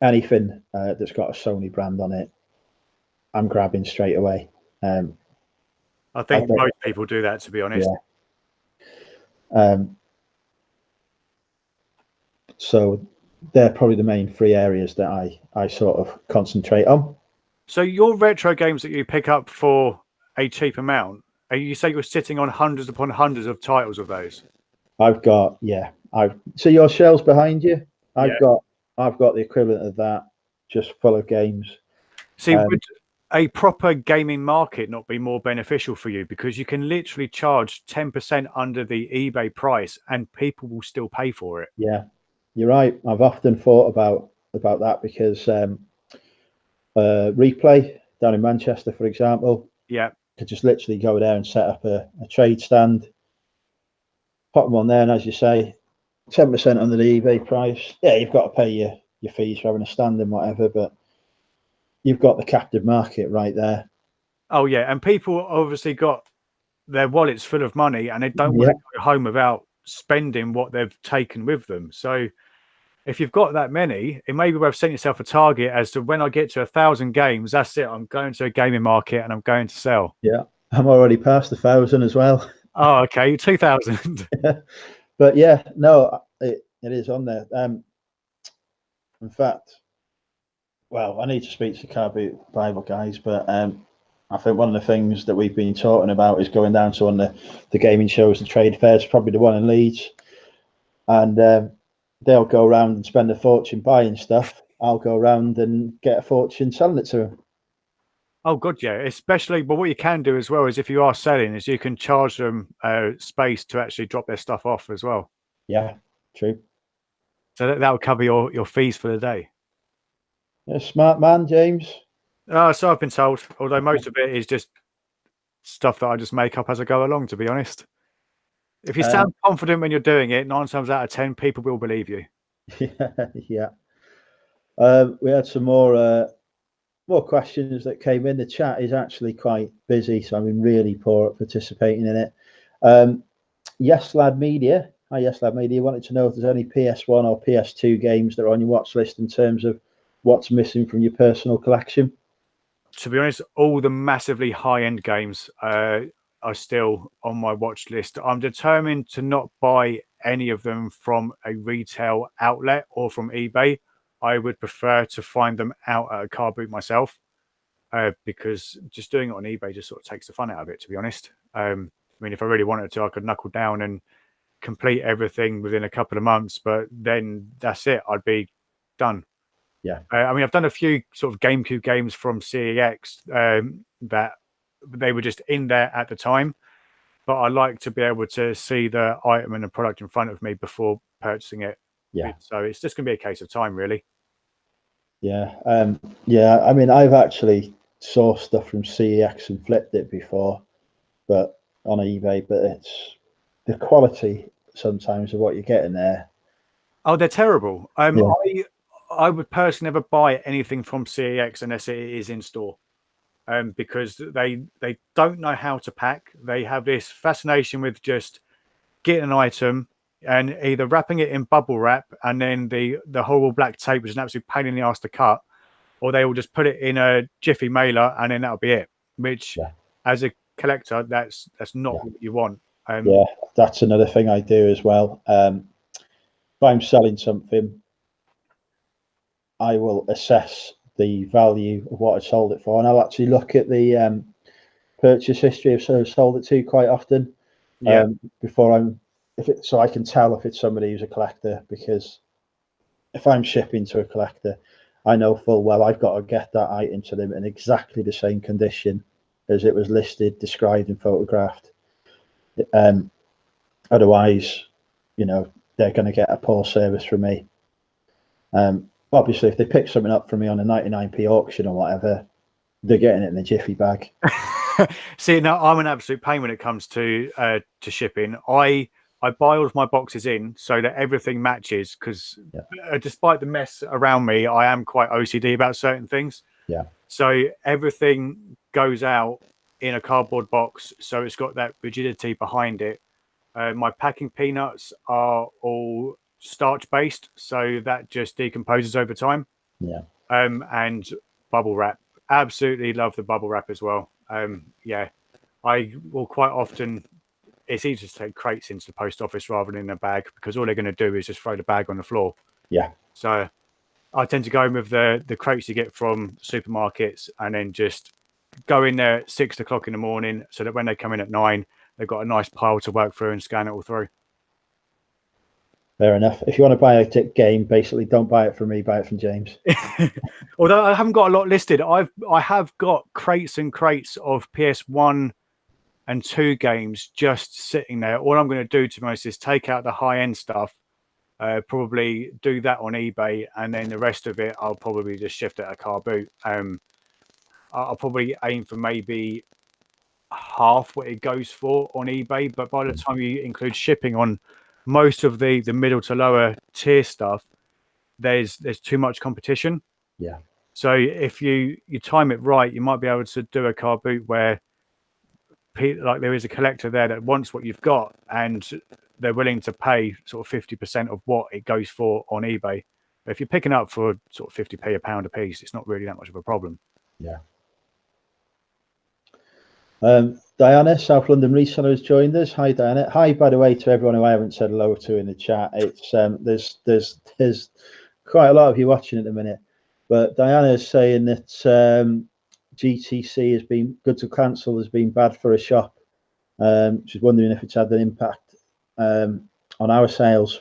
[SPEAKER 1] Anything that's got a Sony brand on it, I'm grabbing straight away.
[SPEAKER 3] I think most people do that, to be honest.
[SPEAKER 1] Yeah. So they're probably the main 3 areas that I sort of concentrate on. So
[SPEAKER 3] your retro games that you pick up for a cheap amount, you say you're sitting on hundreds upon hundreds of titles of those?
[SPEAKER 1] I've got, so your shelves behind you, I've got the equivalent of that, just full of games.
[SPEAKER 3] See, would a proper gaming market not be more beneficial for you? Because you can literally charge 10% under the eBay price and people will still pay for it.
[SPEAKER 1] Yeah, you're right. I've often thought about that because Replay down in Manchester, for example, could just literally go there and set up a trade stand, pop them on there, and as you say, 10% under the eBay price. Yeah, you've got to pay your fees for having a stand and whatever, but you've got the captive market right there.
[SPEAKER 3] Oh yeah, and people obviously got their wallets full of money, and they don't want to go home without spending what they've taken with them. So if you've got that many, it may be worth setting yourself a target as to when I get to 1,000 games, that's it. I'm going to a gaming market and I'm going to sell.
[SPEAKER 1] Yeah, I'm already past 1,000 as well.
[SPEAKER 3] Oh, okay, 2,000.
[SPEAKER 1] But yeah, no, it is on there. In fact, well, I need to speak to Car Boot Bible guys, but I think one of the things that we've been talking about is going down to one of the gaming shows, the trade fairs, probably the one in Leeds, and they'll go around and spend a fortune buying stuff. I'll go around and get a fortune selling it to them.
[SPEAKER 3] Oh god, yeah. Especially, but what you can do as well is if you are selling, is you can charge them space to actually drop their stuff off as well.
[SPEAKER 1] Yeah, true.
[SPEAKER 3] So that will cover your fees for the day.
[SPEAKER 1] Yeah, smart man, James.
[SPEAKER 3] So I've been told. Although most of it is just stuff that I just make up as I go along. To be honest, if you sound confident when you're doing it, 9 times out of 10, people will believe you.
[SPEAKER 1] Yeah. We had some more questions that came in. The chat is actually quite busy, so I've been really poor at participating in it. Yes Lad Media, hi Yes Lad Media, wanted to know if there's any PS1 or PS2 games that are on your watch list in terms of what's missing from your personal collection.
[SPEAKER 3] To be honest, all the massively high-end games are still on my watch list. I'm determined to not buy any of them from a retail outlet or from eBay. I would prefer to find them out at a car boot myself, because just doing it on eBay just sort of takes the fun out of it, to be honest. I mean, if I really wanted to, I could knuckle down and complete everything within a couple of months, but then that's it. I'd be done.
[SPEAKER 1] Yeah.
[SPEAKER 3] I mean, I've done a few sort of GameCube games from CEX that they were just in there at the time, but I like to be able to see the item and the product in front of me before purchasing it.
[SPEAKER 1] Yeah.
[SPEAKER 3] So it's just going to be a case of time, really.
[SPEAKER 1] Yeah. Yeah. I mean, I've actually sourced stuff from CEX and flipped it before, but on eBay. But it's the quality sometimes of what you're getting there.
[SPEAKER 3] Oh, they're terrible. I would personally never buy anything from CEX unless it is in store, because they don't know how to pack. They have this fascination with just getting an item and either wrapping it in bubble wrap and then the horrible black tape, which is an absolute pain in the ass to cut, or they will just put it in a jiffy mailer and then that'll be it. Which, as a collector, that's not what you want.
[SPEAKER 1] Yeah, that's another thing I do as well. If I'm selling something, I will assess the value of what I sold it for, and I'll actually look at the purchase history of who I sold it to quite often. Before so I can tell if it's somebody who's a collector, because if I'm shipping to a collector, I know full well I've got to get that item to them in exactly the same condition as it was listed, described, and photographed. Otherwise, they're going to get a poor service from me. Obviously, if they pick something up from me on a 99p auction or whatever, they're getting it in a jiffy bag.
[SPEAKER 3] See, now I'm an absolute pain when it comes to shipping. I buy all of my boxes in so that everything matches, because despite the mess around me, I am quite OCD about certain things.
[SPEAKER 1] Yeah.
[SPEAKER 3] So everything goes out in a cardboard box, so it's got that rigidity behind it. My packing peanuts are all starch based, so that just decomposes over time.
[SPEAKER 1] Yeah.
[SPEAKER 3] And bubble wrap. Absolutely love the bubble wrap as well. I will quite often, it's easier to take crates into the post office rather than in a bag, because all they're going to do is just throw the bag on the floor.
[SPEAKER 1] Yeah.
[SPEAKER 3] So I tend to go in with the crates you get from supermarkets, and then just go in there at 6 o'clock in the morning, so that when they come in at 9, they've got a nice pile to work through and scan it all through.
[SPEAKER 1] Fair enough. If you want to buy a game, basically don't buy it from me, buy it from James.
[SPEAKER 3] Although I haven't got a lot listed, I have got crates and crates of PS1 and 2 games just sitting there. All I'm going to do, to be honest, is take out the high-end stuff, probably do that on eBay, and then the rest of it I'll probably just shift at a car boot. I'll probably aim for maybe half what it goes for on eBay, but by the time you include shipping on most of the middle to lower tier stuff, there's too much competition.
[SPEAKER 1] Yeah.
[SPEAKER 3] So if you time it right, you might be able to do a car boot where like there is a collector there that wants what you've got, and they're willing to pay sort of 50% of what it goes for on eBay. But if you're picking up for sort of 50p a pound a piece, it's not really that much of a problem.
[SPEAKER 1] Yeah. Diana, South London reseller, has joined us. Hi, Diana. Hi, by the way, to everyone who I haven't said hello to in the chat. It's there's quite a lot of you watching at the minute, but Diana is saying that GTC has been good to cancel, has been bad for a shop. She's wondering if it's had an impact on our sales.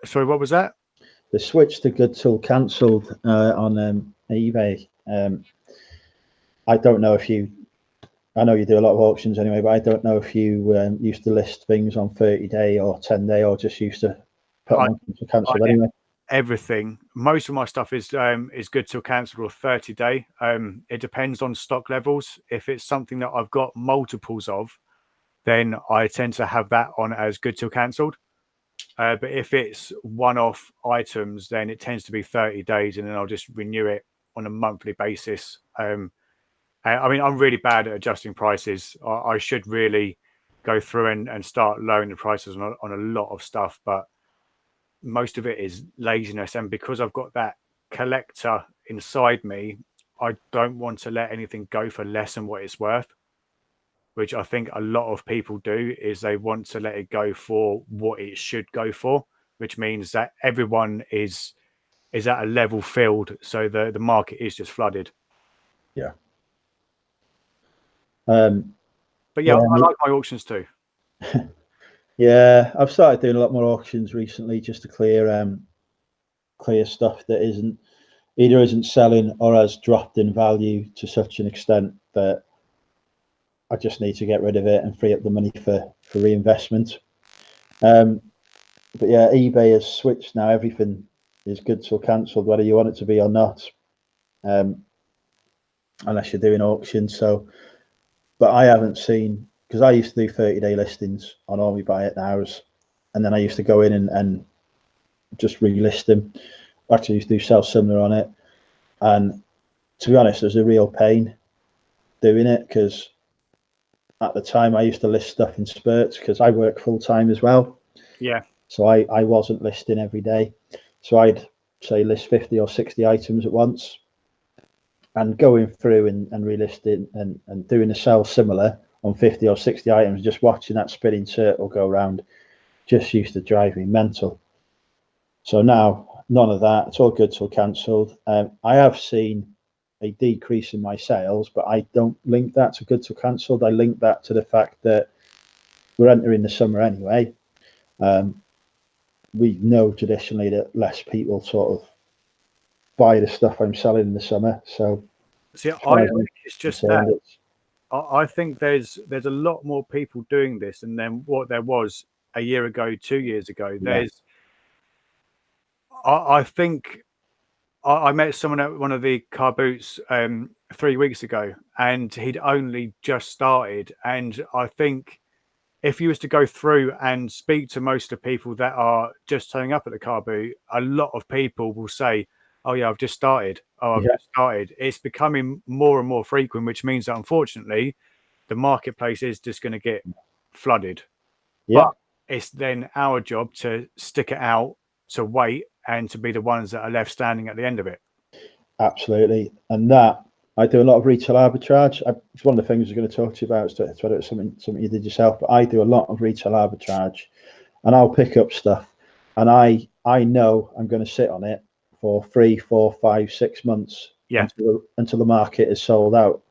[SPEAKER 3] Sorry, what was that?
[SPEAKER 1] The switch to good till cancelled on eBay. I don't know if you. I know you do a lot of auctions anyway, but I don't know if you used to list things on 30-day or 10-day, or just used to put them on to cancel anyway.
[SPEAKER 3] Everything. Most of my stuff is good till cancel or 30-day. It depends on stock levels. If it's something that I've got multiples of, then I tend to have that on as good till cancelled. But if it's one-off items, then it tends to be 30 days, and then I'll just renew it on a monthly basis. I mean, I'm really bad at adjusting prices. I should really go through and start lowering the prices on a lot of stuff, but most of it is laziness. And because I've got that collector inside me, I don't want to let anything go for less than what it's worth, which I think a lot of people do, is they want to let it go for what it should go for, which means that everyone is at a level field. So the market is just flooded.
[SPEAKER 1] Yeah.
[SPEAKER 3] But yeah, I like my auctions too.
[SPEAKER 1] Yeah, I've started doing a lot more auctions recently, just to clear stuff that either isn't selling or has dropped in value to such an extent that I just need to get rid of it and free up the money for reinvestment. But yeah, eBay has switched now. Everything is good till cancelled, whether you want it to be or not, unless you're doing auctions. So, but I haven't seen, because I used to do 30-day listings on all my buy it nows, and then I used to go in and just relist them. Actually, used to do sell similar on it, and to be honest, it was a real pain doing it, because at the time I used to list stuff in spurts, because I work full time as well.
[SPEAKER 3] Yeah.
[SPEAKER 1] So I wasn't listing every day. So I'd say list 50 or 60 items at once, and going through and relisting and doing a sell similar on 50 or 60 items, just watching that spinning circle go around, just used to drive me mental. So now none of that. It's all good till cancelled. I have seen a decrease in my sales, but I don't link that to good till cancelled. I link that to the fact that we're entering the summer anyway. We know traditionally that less people sort of buy the stuff I'm selling in the summer. So
[SPEAKER 3] see, I think it's just that. I think there's a lot more people doing this than what there was a year ago, 2 years ago. There's, I think I met someone at one of the car boots 3 weeks ago, and he'd only just started. And I think if you was to go through and speak to most of the people that are just turning up at the car boot, a lot of people will say, "Oh yeah, I've just started. Oh, I've just started." It's becoming more and more frequent, which means that unfortunately, the marketplace is just going to get flooded.
[SPEAKER 1] Yeah.
[SPEAKER 3] But it's then our job to stick it out, to wait, and to be the ones that are left standing at the end of it.
[SPEAKER 1] Absolutely. And that, I do a lot of retail arbitrage. It's one of the things I was going to talk to you about, is whether it's something you did yourself, but I do a lot of retail arbitrage, and I'll pick up stuff, and I know I'm going to sit on it for 3, 4, 5, 6 months until the market is sold out.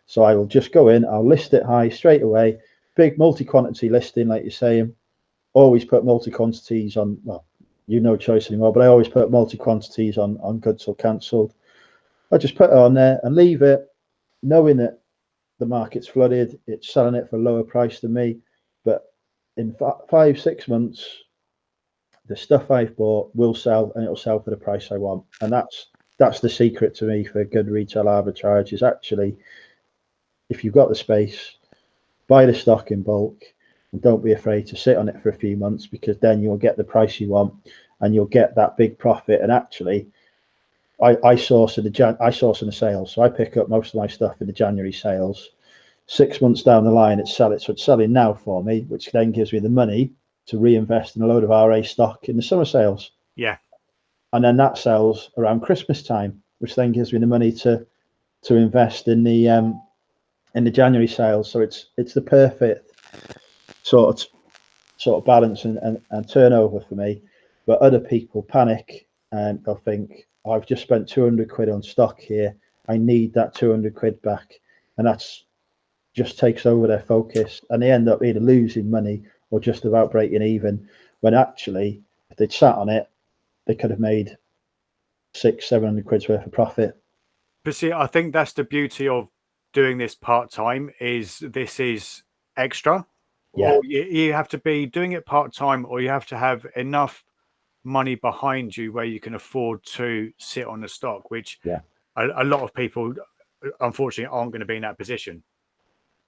[SPEAKER 1] So I will just go in, I'll list it high straight away, big multi-quantity listing, like you're saying. Always put multi-quantities on, well, you no choice anymore, but I always put multi-quantities on good till cancelled. I just put it on there and leave it, knowing that the market's flooded, it's selling it for a lower price than me. But in 5, 6 months, the stuff I've bought will sell, and it'll sell for the price I want. And that's the secret to me for good retail arbitrage, is actually, if you've got the space, buy the stock in bulk, and don't be afraid to sit on it for a few months, because then you'll get the price you want and you'll get that big profit. And actually, I source in the sales, so I pick up most of my stuff in the January sales. 6 months down the line, it's selling now for me, which then gives me the money to reinvest in a load of RA stock in the summer sales.
[SPEAKER 3] Yeah.
[SPEAKER 1] And then that sells around Christmas time, which then gives me the money to invest in the January sales. So it's the perfect sort of balance and turnover for me. But other people panic and they'll think, oh, I've just spent 200 quid on stock here. I need that 200 quid back. And that's just takes over their focus. And they end up either losing money or just about breaking even. When actually, if they'd sat on it, they could have made 600-700 quid's worth of profit.
[SPEAKER 3] But see, I think that's the beauty of doing this part-time is this is extra.
[SPEAKER 1] Yeah.
[SPEAKER 3] Or you have to be doing it part-time, or you have to have enough money behind you where you can afford to sit on the stock, which a lot of people unfortunately aren't going to be in that position.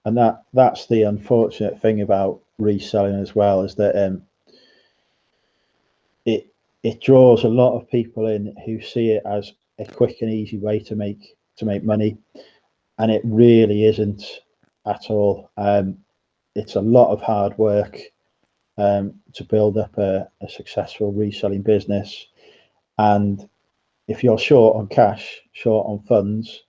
[SPEAKER 1] And that's the unfortunate thing about reselling as well, is that it draws a lot of people in who see it as a quick and easy way to make money, and it really isn't at all. It's a lot of hard work to build up a successful reselling business, and if you're short on cash, short on funds,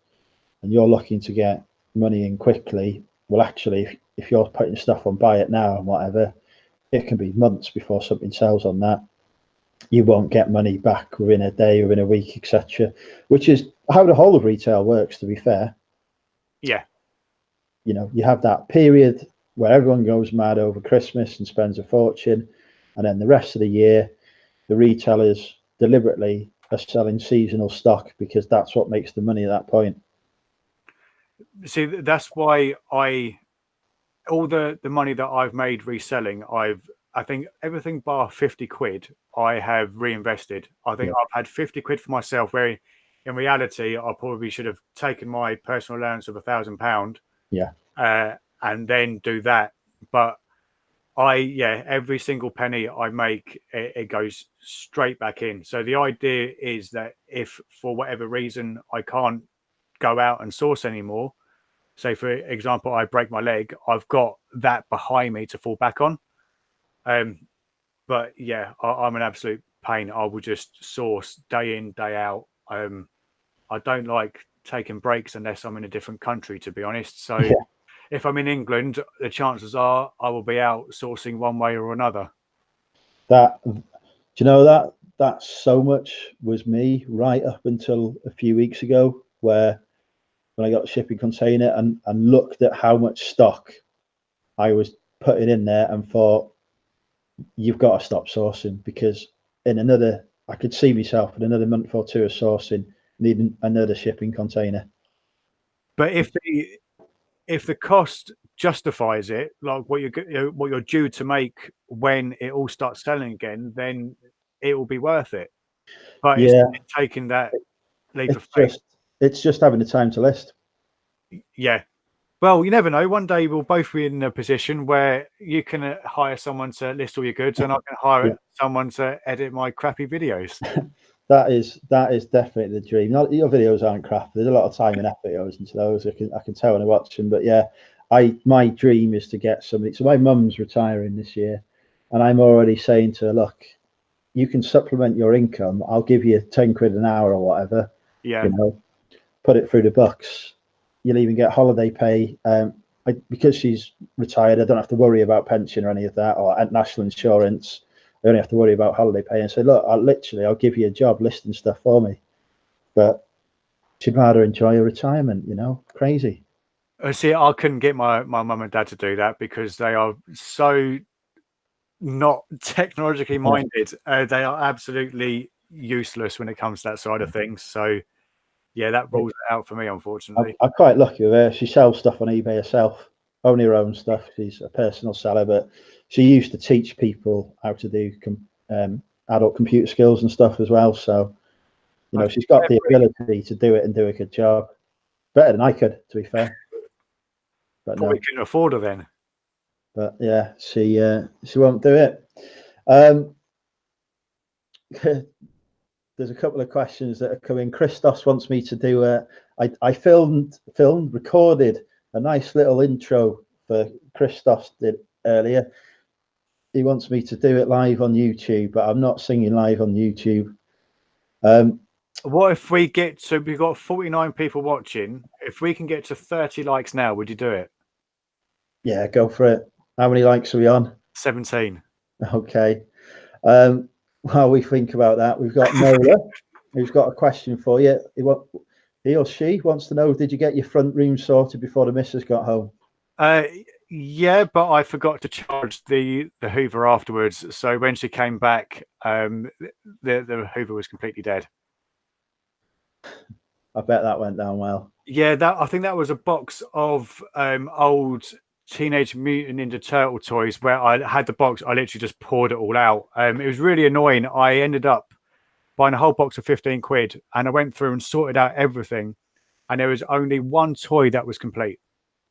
[SPEAKER 1] and you're looking to get money in quickly, well, actually, if you're putting stuff on buy it now and whatever, it can be months before something sells on that. You won't get money back within a day, within a week, etc. Which is how the whole of retail works, to be fair.
[SPEAKER 3] Yeah.
[SPEAKER 1] You know, you have that period where everyone goes mad over Christmas and spends a fortune, and then the rest of the year, the retailers deliberately are selling seasonal stock because that's what makes the money at that point.
[SPEAKER 3] See, that's why all the money that I've made reselling, I think everything bar 50 quid I have reinvested. I think I've had 50 quid for myself, where in reality I probably should have taken my personal allowance of £1,000 and then do that. But every single penny I make, it goes straight back in. So the idea is that if for whatever reason I can't go out and source anymore, say for example I break my leg, I've got that behind me to fall back on. But yeah, I'm an absolute pain. I will just source day in, day out. I don't like taking breaks unless I'm in a different country, to be honest. So if I'm in England, the chances are I will be out sourcing one way or another.
[SPEAKER 1] Do you know that so much was me right up until a few weeks ago, where when I got a shipping container and looked at how much stock I was putting in there and thought, you've got to stop sourcing, because I could see myself in another month or two of sourcing needing another shipping container.
[SPEAKER 3] But if the cost justifies it, like what you're due to make when it all starts selling again, then it will be worth it. But it's taking that leap of faith.
[SPEAKER 1] It's just having the time to list.
[SPEAKER 3] Yeah. Well, you never know. One day we'll both be in a position where you can hire someone to list all your goods, and I can hire someone to edit my crappy videos.
[SPEAKER 1] That is definitely the dream. Your videos aren't crap. There's a lot of time and effort goes into those. I can tell when I watch them. But yeah, my dream is to get somebody. So my mum's retiring this year, and I'm already saying to her, look, you can supplement your income. I'll give you 10 quid an hour or whatever.
[SPEAKER 3] Yeah.
[SPEAKER 1] You know, put it through the books. You'll even get holiday pay. Because she's retired, I don't have to worry about pension or any of that, or national insurance. I only have to worry about holiday pay, and say, look, I'll give you a job listing stuff for me. But she'd rather enjoy her retirement, crazy.
[SPEAKER 3] See, I couldn't get my mum and dad to do that because they are so not technologically minded. They are absolutely useless when it comes to that side of things. So yeah, that rules it out for me, unfortunately.
[SPEAKER 1] I'm quite lucky with her. She sells stuff on eBay herself, only her own stuff. She's a personal seller, but she used to teach people how to do adult computer skills and stuff as well. So, she's got the ability to do it and do a good job. Better than I could, to be fair. But
[SPEAKER 3] probably couldn't afford her then.
[SPEAKER 1] But yeah, she won't do it. there's a couple of questions that are coming. Christos wants me to do I recorded a nice little intro for Christos did earlier. He wants me to do it live on YouTube, but I'm not singing live on YouTube.
[SPEAKER 3] What if we get to, we've got 49 people watching. If we can get to 30 likes now, would you do it?
[SPEAKER 1] Yeah, go for it. How many likes are we on?
[SPEAKER 3] 17.
[SPEAKER 1] Okay. While we think about that, we've got Nola, who's got a question for you. He or she wants to know, did you get your front room sorted before the missus got home?
[SPEAKER 3] Yeah, but I forgot to charge the Hoover afterwards. So when she came back, the Hoover was completely dead.
[SPEAKER 1] I bet that went down well.
[SPEAKER 3] Yeah, I think that was a box of old Teenage Mutant Ninja Turtle toys where I had the box. I literally just poured it all out. It was really annoying. I ended up buying a whole box of 15 quid, and I went through and sorted out everything, and there was only one toy that was complete.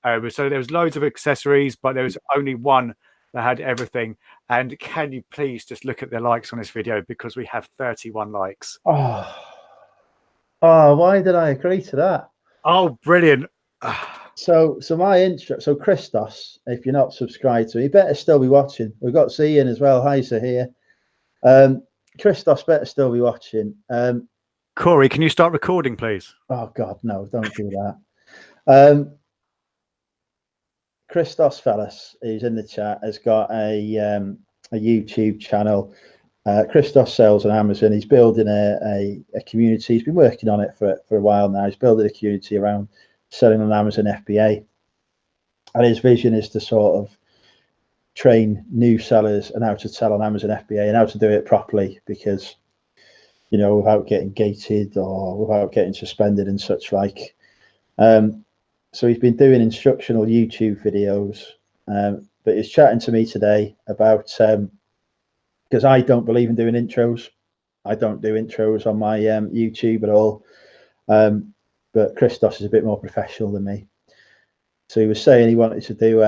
[SPEAKER 3] So there was loads of accessories, but there was only one that had everything. And can you please just look at the likes on this video, because we have 31 likes.
[SPEAKER 1] Oh, why did I agree to that?
[SPEAKER 3] Oh, brilliant.
[SPEAKER 1] So my intro. So Christos, if you're not subscribed to, you better still be watching. We've got Zian as well. Hi, here. Christos better still be watching.
[SPEAKER 3] Corey, can you start recording, please?
[SPEAKER 1] Oh God, no! Don't do that. Christos Fellas, who's in the chat, has got a YouTube channel. Christos sells on Amazon. He's building a community. He's been working on it for a while now. He's building a community around selling on Amazon FBA. And his vision is to sort of train new sellers and how to sell on Amazon FBA and how to do it properly, because, you know, without getting gated or without getting suspended and such like. So he's been doing instructional YouTube videos, but he's chatting to me today about, because I don't believe in doing intros. I don't do intros on my YouTube at all. But Christos is a bit more professional than me. So he was saying he wanted to do,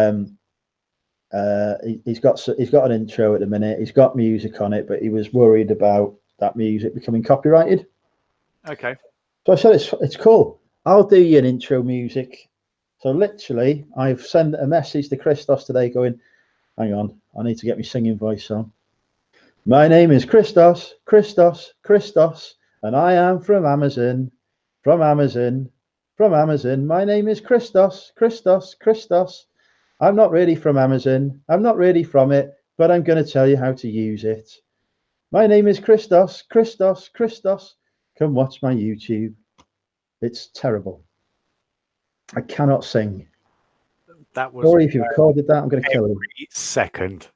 [SPEAKER 1] he's got an intro at the minute. He's got music on it, but he was worried about that music becoming copyrighted.
[SPEAKER 3] Okay.
[SPEAKER 1] So I said, it's cool. I'll do you an intro music. So literally, I've sent a message to Christos today going, hang on, I need to get my singing voice on. My name is Christos, and I am from Amazon. My name is Christos. I'm not really from Amazon. I'm not really from it, but I'm going to tell you how to use it. My name is Christos. Come watch my YouTube. It's terrible. I cannot sing.
[SPEAKER 3] That was.
[SPEAKER 1] Sorry if you recorded that. I'm going to kill him.
[SPEAKER 3] Second.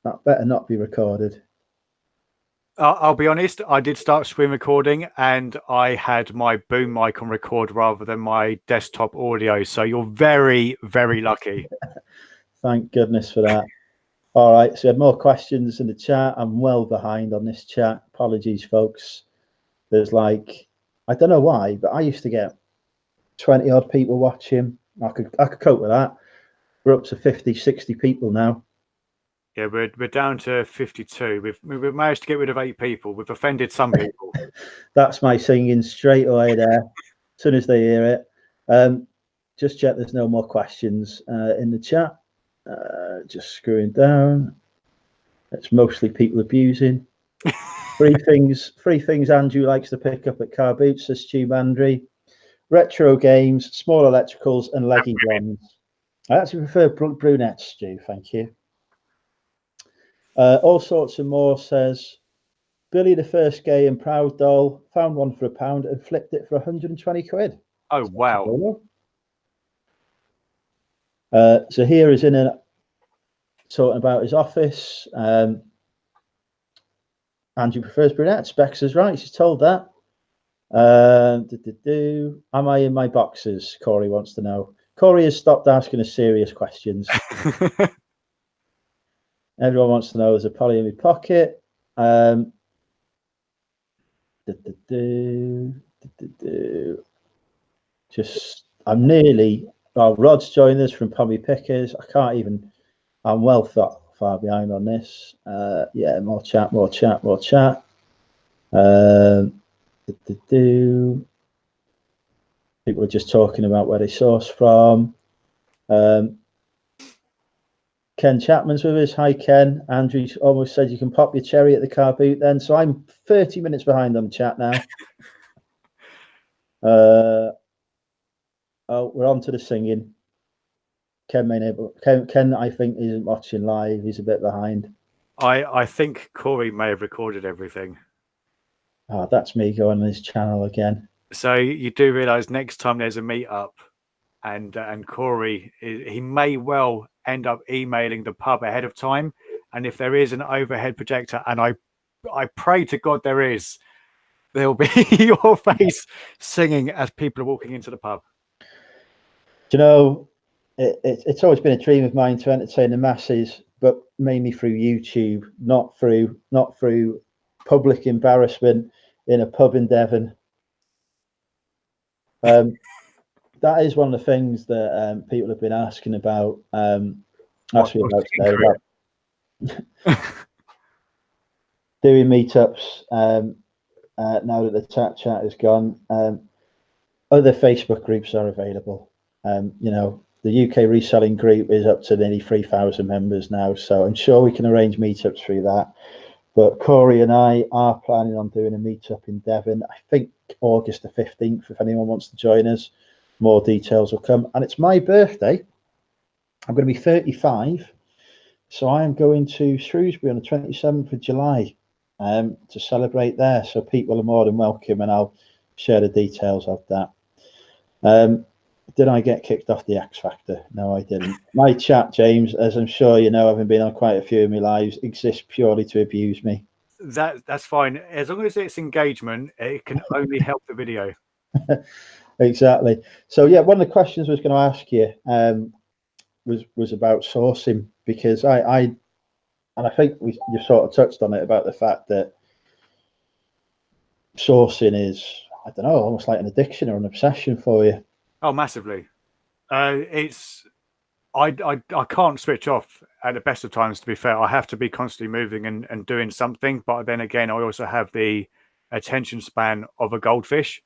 [SPEAKER 1] That better not be recorded.
[SPEAKER 3] I'll be honest. I did start screen recording, and I had my boom mic on record rather than my desktop audio. So you're very, very lucky.
[SPEAKER 1] Thank goodness for that. All right. So we had more questions in the chat. I'm well behind on this chat. Apologies, folks. There's like, I don't know why, but I used to get 20 odd people watching. I could cope with that. We're up to 50, 60 people now.
[SPEAKER 3] Yeah, we're down to 52. We've managed to get rid of 8 people. We've offended some people.
[SPEAKER 1] That's my singing straight away there. As soon as they hear it. Just check there's no more questions in the chat. Just screwing down. It's mostly people abusing. Three things Andrew likes to pick up at car boots, says Stu Mandry. Retro games, small electricals, and leggy blondes. I actually prefer brunettes, Stu, thank you. All sorts of more, says Billy the First Gay and Proud Doll, found one for £1 and flipped it for 120 quid.
[SPEAKER 3] Oh, wow.
[SPEAKER 1] So here is talking about his office. Andrew prefers brunettes. Bex is right, she's told that. Am I in my boxes? Corey wants to know. Corey has stopped asking us serious questions. Everyone wants to know, is a poly in my pocket? Just, I'm nearly, Rod's joined us from Pommy Pickers. I'm well far behind on this. Yeah, more chat. People are just talking about where they source from. Ken Chapman's with us. Hi, Ken. Andrew almost said you can pop your cherry at the car boot then. So I'm 30 minutes behind on chat now. Oh, we're on to the singing. Ken, I think, isn't watching live. He's a bit behind.
[SPEAKER 3] I think Corey may have recorded everything.
[SPEAKER 1] Oh, that's me going on his channel again.
[SPEAKER 3] So you do realise next time there's a meetup, and Corey, he may well end up emailing the pub ahead of time. And if there is an overhead projector, and I pray to God there is, there'll be your face singing as people are walking into the pub.
[SPEAKER 1] Do you know, it's always been a dream of mine to entertain the masses, but mainly through YouTube, not through public embarrassment in a pub in Devon. That is one of the things that people have been asking about. Asking about today about doing meetups. Now that the chat is gone, other Facebook groups are available. You know, the UK reselling group is up to nearly 3,000 members now, so I'm sure we can arrange meetups through that. But Corey and I are planning on doing a meetup in Devon. I think August the 15th. If anyone wants to join us, more details will come. And it's my birthday. I'm going to be 35, so I am going to Shrewsbury on the 27th of July to celebrate there. So people are more than welcome, and I'll share the details of that. Did I get kicked off the X Factor? No, I didn't. My chat, James, as I'm sure you know, having been on quite a few of my lives, exists purely to abuse me.
[SPEAKER 3] That's fine. As long as it's engagement, it can only help the video.
[SPEAKER 1] Exactly. So yeah, one of the questions I was going to ask you was about sourcing, because I think you sort of touched on it, about the fact that sourcing is, I don't know, almost like an addiction or an obsession for you.
[SPEAKER 3] Oh, massively. It's I can't switch off at the best of times, to be fair. I have to be constantly moving and doing something. But then again, I also have the attention span of a goldfish.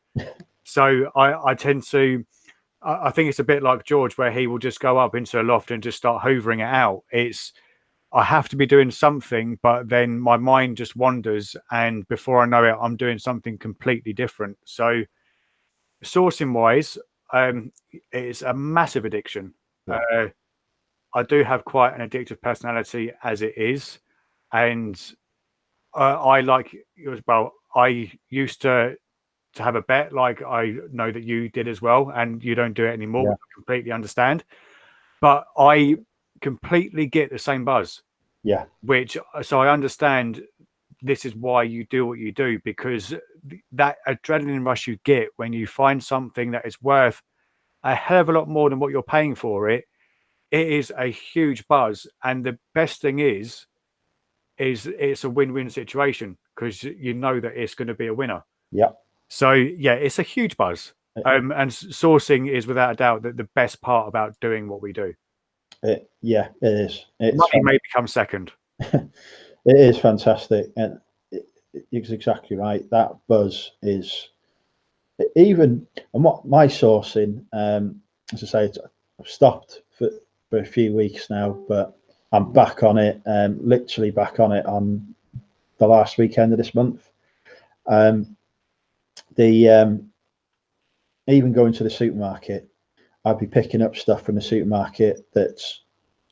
[SPEAKER 3] So I tend to, I think it's a bit like George, where he will just go up into a loft and just start hoovering it out. I have to be doing something, but then my mind just wanders. And before I know it, I'm doing something completely different. So sourcing wise, it's a massive addiction.
[SPEAKER 1] Yeah.
[SPEAKER 3] I do have quite an addictive personality as it is, and I like as well. I used to have a bet, like I know that you did as well, and you don't do it anymore.
[SPEAKER 1] Yeah.
[SPEAKER 3] I completely understand, but I completely get the same buzz.
[SPEAKER 1] Yeah.
[SPEAKER 3] So I understand this is why you do what you do, because that adrenaline rush you get when you find something that is worth a hell of a lot more than what you're paying for it. It is a huge buzz, and the best thing is it's a win-win situation, because you know that it's going to be a winner.
[SPEAKER 1] Yeah.
[SPEAKER 3] So yeah, it's a huge buzz. And sourcing is without a doubt the best part about doing what we do.
[SPEAKER 1] Yeah, it is.
[SPEAKER 3] Money may become second.
[SPEAKER 1] It is fantastic, and it's exactly right. That buzz is even, and what my sourcing, as I say, I've stopped for a few weeks now, but I'm back on it. Literally back on it on the last weekend of this month. Even going to the supermarket, I'd be picking up stuff from the supermarket that's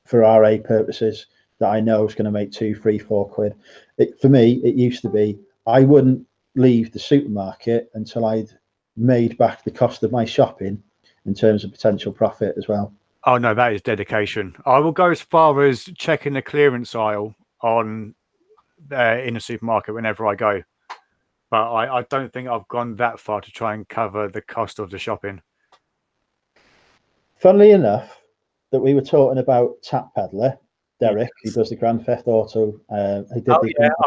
[SPEAKER 1] for RA purposes that I know is going to make £2, £3, £4. For me, it used to be I wouldn't leave the supermarket until I'd made back the cost of my shopping in terms of potential profit as well.
[SPEAKER 3] Oh no, that is dedication. I will go as far as checking the clearance aisle on in a supermarket whenever I go, but I don't think I've gone that far to try and cover the cost of the shopping.
[SPEAKER 1] Funnily enough, that we were talking about Tap Peddler, Derek, who does the Grand Theft Auto.
[SPEAKER 3] I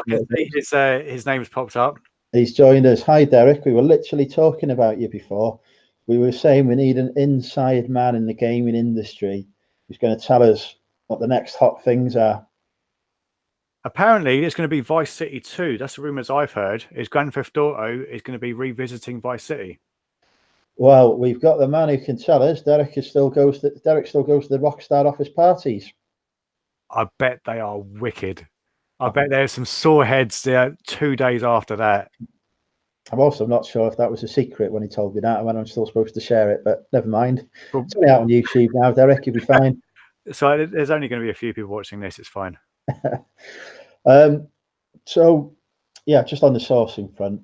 [SPEAKER 3] can see his name's popped up.
[SPEAKER 1] He's joined us. Hi, Derek. We were literally talking about you before. We were saying we need an inside man in the gaming industry who's going to tell us what the next hot things are.
[SPEAKER 3] Apparently, it's going to be Vice City 2. That's the rumors I've heard. Is Grand Theft Auto is going to be revisiting Vice City.
[SPEAKER 1] Well, we've got the man who can tell us. Derek still goes to the Rockstar office parties.
[SPEAKER 3] I bet they are wicked. I bet there's some sore heads there 2 days after that.
[SPEAKER 1] I'm also not sure if that was a secret when he told me that, and when I'm still supposed to share it, but never mind.
[SPEAKER 3] Well,
[SPEAKER 1] It's only out on YouTube now, Derek. You'll be fine.
[SPEAKER 3] so there's only going to be a few people watching this. It's fine.
[SPEAKER 1] So, yeah, just on the sourcing front.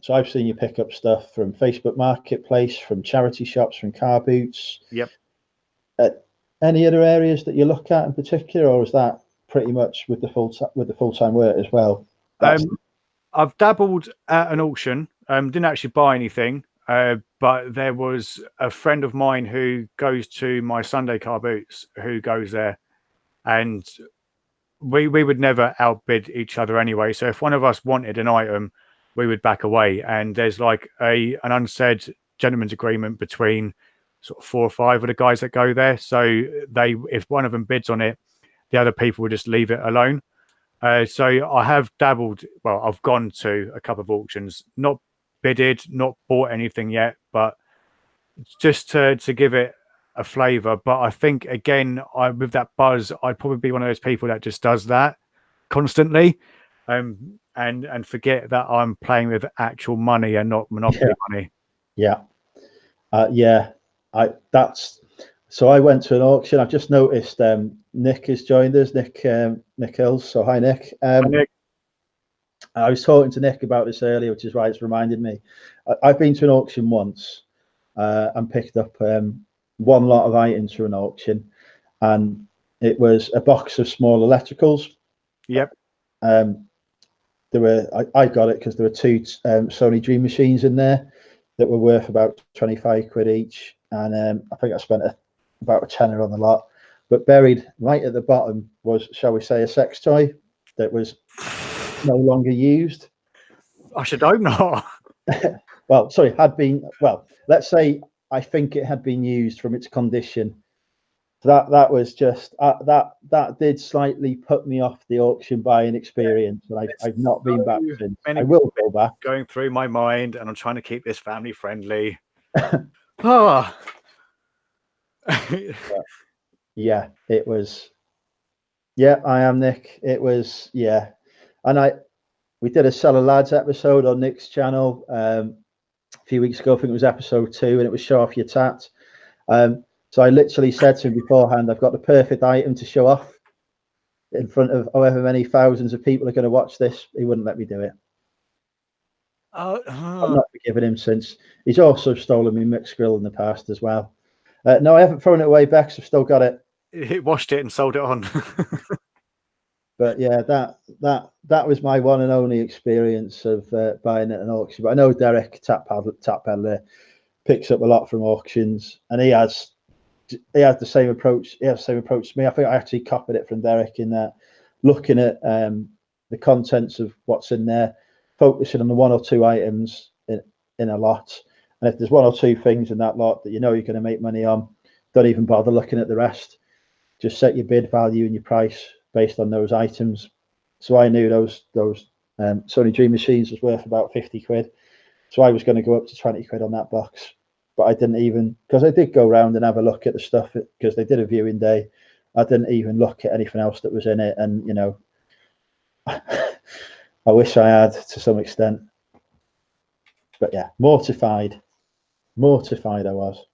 [SPEAKER 1] So I've seen you pick up stuff from Facebook Marketplace, from charity shops, from car boots.
[SPEAKER 3] Yep.
[SPEAKER 1] Any other areas that you look at in particular, or is that pretty much with the full-time work as well?
[SPEAKER 3] I've dabbled at an auction. Didn't actually buy anything, but there was a friend of mine who goes to my Sunday car boots who goes there, and we would never outbid each other anyway. So if one of us wanted an item, we would back away. And there's like an unsaid gentleman's agreement between sort of 4 or 5 of the guys that go there. So if one of them bids on it, the other people would just leave it alone. So I have dabbled. Well, I've gone to a couple of auctions, not bidded, not bought anything yet, but just to give it a flavor. But I think again, with that buzz, I'd probably be one of those people that just does that constantly, and forget that I'm playing with actual money and not monopoly money.
[SPEAKER 1] Yeah, So I went to an auction. I've just noticed Nick has joined us. Nick Hills. So hi, Nick.
[SPEAKER 3] Hi, Nick.
[SPEAKER 1] I was talking to Nick about this earlier, which is why it's reminded me. I've been to an auction once and picked up one lot of items for an auction, and it was a box of small electricals.
[SPEAKER 3] Yep.
[SPEAKER 1] I got it because there were 2 Sony Dream machines in there that were worth about 25 quid each, and I think I spent about a tenner on the lot. But buried right at the bottom was, shall we say, a sex toy that was no longer used.
[SPEAKER 3] I should hope not.
[SPEAKER 1] Well, sorry, had been. Well, let's say I think it had been used from its condition. That was just that did slightly put me off the auction buying experience, and I've not been back since. I will go back.
[SPEAKER 3] Going through my mind, and I'm trying to keep this family friendly. Oh.
[SPEAKER 1] Yeah, it was. Yeah, I am Nick. It was, yeah, and we did a Cellar Lads episode on Nick's channel a few weeks ago. I think it was episode 2, and it was show off your tat. So I literally said to him beforehand, I've got the perfect item to show off in front of however many thousands of people are going to watch this. He wouldn't let me do it. I've not forgiven him since. He's also stolen me mixed grill in the past as well. No, I haven't thrown it away, Bex. I've still got it.
[SPEAKER 3] He washed it and sold it on.
[SPEAKER 1] But yeah, that was my one and only experience of buying at an auction. But I know Derek Tap Peddler picks up a lot from auctions, and he has the same approach. He has the same approach to me. I think I actually copied it from Derek in that, looking at the contents of what's in there, focusing on the 1 or 2 items in a lot. And if there's 1 or 2 things in that lot that you know you're going to make money on, don't even bother looking at the rest. Just set your bid value and your price based on those items. So I knew those Sony Dream machines was worth about 50 quid. So I was going to go up to 20 quid on that box. But I didn't even, because I did go around and have a look at the stuff because they did a viewing day. I didn't even look at anything else that was in it. And, you know, I wish I had to some extent. But yeah, mortified I was.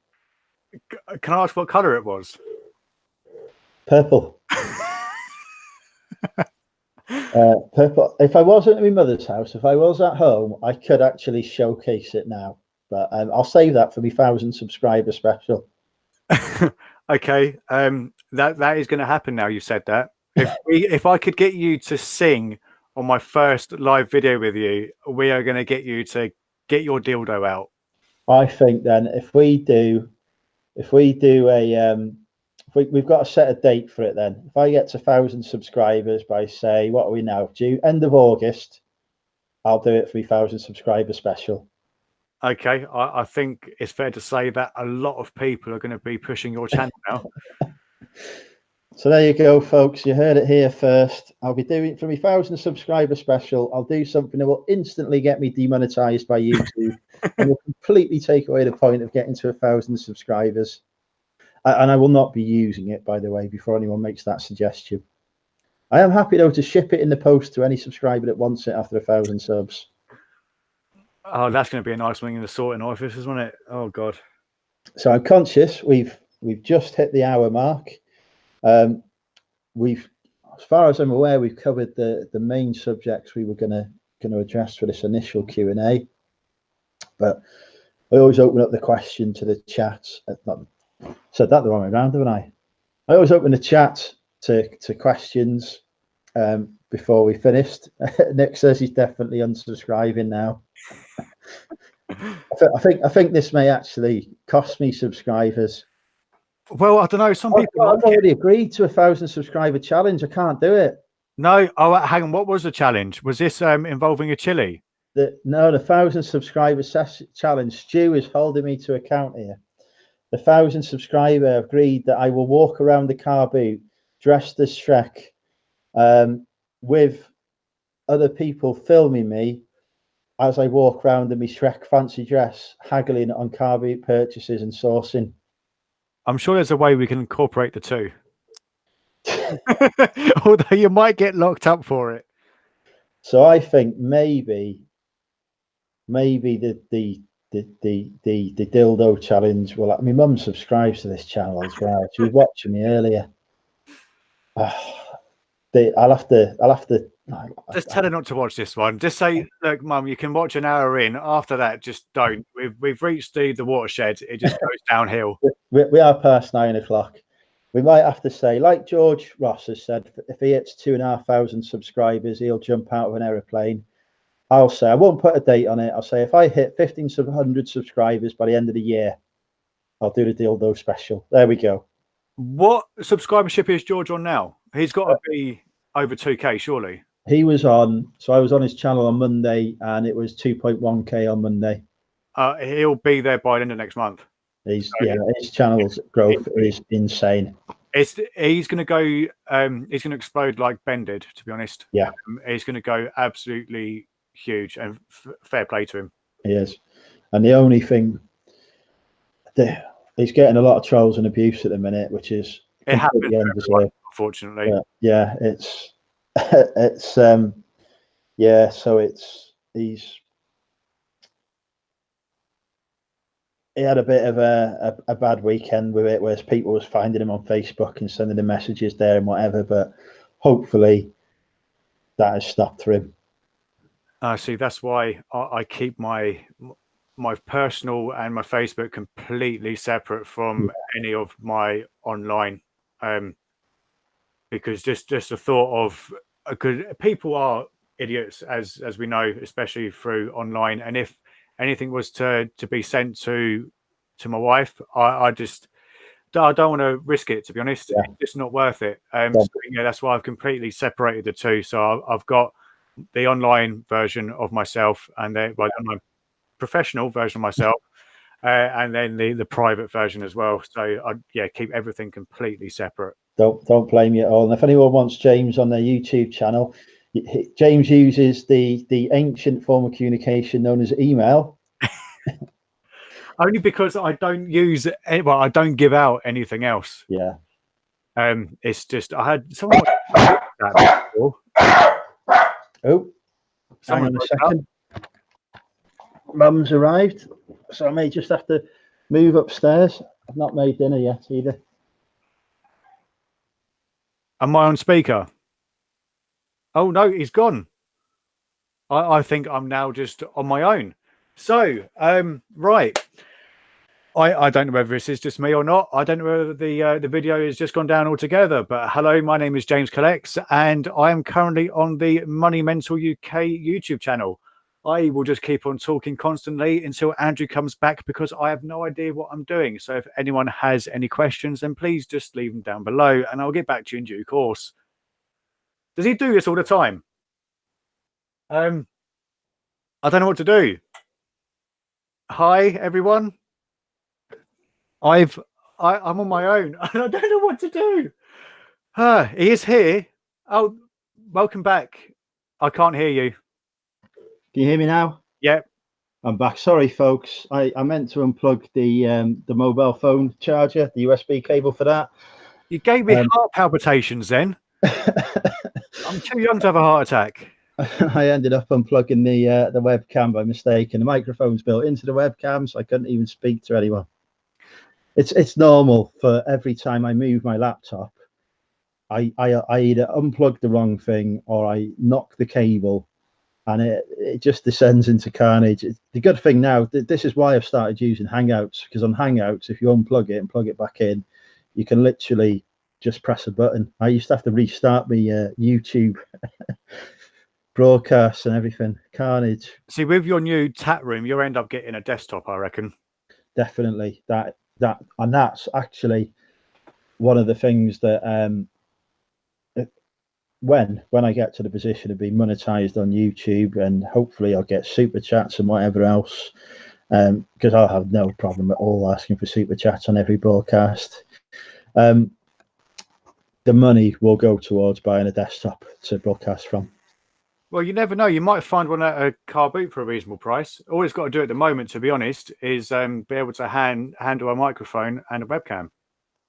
[SPEAKER 3] Can I ask what colour it was?
[SPEAKER 1] Purple. Purple. If I wasn't at my mother's house, if I was at home, I could actually showcase it now. But I'll save that for my 1,000 subscriber special.
[SPEAKER 3] Okay, that is going to happen now. You said that. If I could get you to sing on my first live video with you, we are going to get you to get your dildo out.
[SPEAKER 1] I think then if we do a we've got to set a date for it then. If I get to 1,000 subscribers by, say, what are we now? End of August, I'll do it for my 1,000 subscriber special.
[SPEAKER 3] Okay, I think it's fair to say that a lot of people are going to be pushing your channel now.
[SPEAKER 1] So there you go, folks. You heard it here first. I'll be doing for my 1,000 subscriber special. I'll do something that will instantly get me demonetized by YouTube and will completely take away the point of getting to 1,000 subscribers. And I will not be using it, by the way, before anyone makes that suggestion. I am happy though to ship it in the post to any subscriber that wants it after 1,000 subs.
[SPEAKER 3] Oh, that's going to be a nice one in the sorting office, isn't it? Oh God.
[SPEAKER 1] So I'm conscious we've just hit the hour mark. We've, as far as I'm aware, we've covered the main subjects we were going to address for this initial Q&A. But I always open up the question to the chat. Said that the wrong way around, haven't I? I always open the chat to questions before we finished. Nick says he's definitely unsubscribing now. I think this may actually cost me subscribers.
[SPEAKER 3] Well, I don't know. Some people
[SPEAKER 1] I've already agreed to 1,000 subscriber challenge. I can't do it.
[SPEAKER 3] No. Oh, hang on. What was the challenge? Was this involving a chili?
[SPEAKER 1] The 1,000 subscriber challenge. Stu is holding me to account here. The 1,000 subscriber agreed that I will walk around the car boot dressed as Shrek, with other people filming me as I walk around in my Shrek fancy dress, haggling on car boot purchases and sourcing.
[SPEAKER 3] I'm sure there's a way we can incorporate the two. Although you might get locked up for it.
[SPEAKER 1] So I think maybe the dildo challenge. Well, my mum subscribes to this channel as well. She was watching me earlier. I'll have to.
[SPEAKER 3] Just tell her not to watch this one. Just say, look, Mum, you can watch an hour in. After that, just don't. We've reached the watershed. It just goes downhill.
[SPEAKER 1] We are past 9 o'clock. We might have to say, like George Ross has said, if he hits 2,500 subscribers, he'll jump out of an aeroplane. I'll say, I won't put a date on it. I'll say, if I hit 1,500 subscribers by the end of the year, I'll do the dildo special. There we go.
[SPEAKER 3] What subscribership is George on now? He's got to be over 2K, surely.
[SPEAKER 1] He was on, so I was on his channel on Monday, and it was 2.1K on Monday.
[SPEAKER 3] He'll be there by the end of next month.
[SPEAKER 1] His channel's growth is insane.
[SPEAKER 3] He's going to go. He's going to explode like Bended. To be honest,
[SPEAKER 1] yeah,
[SPEAKER 3] he's going to go absolutely huge, and fair play to him.
[SPEAKER 1] He is, and the only thing, he's getting a lot of trolls and abuse at the minute, which is
[SPEAKER 3] it happens, unfortunately.
[SPEAKER 1] Yeah, it's so he had a bit of a bad weekend with it, whereas people was finding him on Facebook and sending him messages there and whatever, but hopefully that has stopped for him.
[SPEAKER 3] See, that's why I keep my personal and my Facebook completely separate from any of my online, because just the thought of, because people are idiots, as we know, especially through online, and if anything was to be sent to my wife, I don't want to risk it, to be honest. It's just not worth it. So, that's why I've completely separated the two. So I've got the online version of myself, and then my professional version of myself, and then the private version as well. So I keep everything completely separate.
[SPEAKER 1] Don't blame you at all. And if anyone wants James on their YouTube channel, James uses the ancient form of communication known as email.
[SPEAKER 3] Only because I don't use I don't give out anything else.
[SPEAKER 1] Yeah.
[SPEAKER 3] It's just I had someone that before.
[SPEAKER 1] Oh, hang on a second. Mum's arrived, so I may just have to move upstairs. I've not made dinner yet either.
[SPEAKER 3] Am I on speaker? Oh no, he's gone. I think I'm now just on my own. So, right. I don't know whether this is just me or not. I don't know whether the video has just gone down altogether. But hello, my name is James Collects, and I am currently on the Money Mental UK YouTube channel. I will just keep on talking constantly until Andrew comes back, because I have no idea what I'm doing. So if anyone has any questions, then please just leave them down below, and I'll get back to you in due course. Does he do this all the time? I don't know what to do. Hi, everyone. I'm on my own and I don't know what to do. He is here. Oh, welcome back. I can't hear you.
[SPEAKER 1] Can you hear me now?
[SPEAKER 3] Yep.
[SPEAKER 1] I'm back. Sorry, folks. I meant to unplug the mobile phone charger, the USB cable for that.
[SPEAKER 3] You gave me heart palpitations then. I'm too young to have a heart attack.
[SPEAKER 1] I ended up unplugging the webcam by mistake, and the microphone's built into the webcam, so I couldn't even speak to anyone. It's normal for every time I move my laptop, I either unplug the wrong thing or I knock the cable, and it just descends into carnage. The good thing now, this is why I've started using Hangouts, because on Hangouts, if you unplug it and plug it back in, you can literally just press a button. I used to have to restart my YouTube broadcasts and everything. Carnage.
[SPEAKER 3] See, with your new tap room, you'll end up getting a desktop, I reckon.
[SPEAKER 1] Definitely. And that's actually one of the things that when I get to the position of being monetized on YouTube, and hopefully I'll get super chats and whatever else, because I'll have no problem at all asking for super chats on every broadcast. The money will go towards buying a desktop to broadcast from.
[SPEAKER 3] Well, you never know. You might find one at a car boot for a reasonable price. All it's got to do at the moment, to be honest, is be able to handle a microphone and a webcam.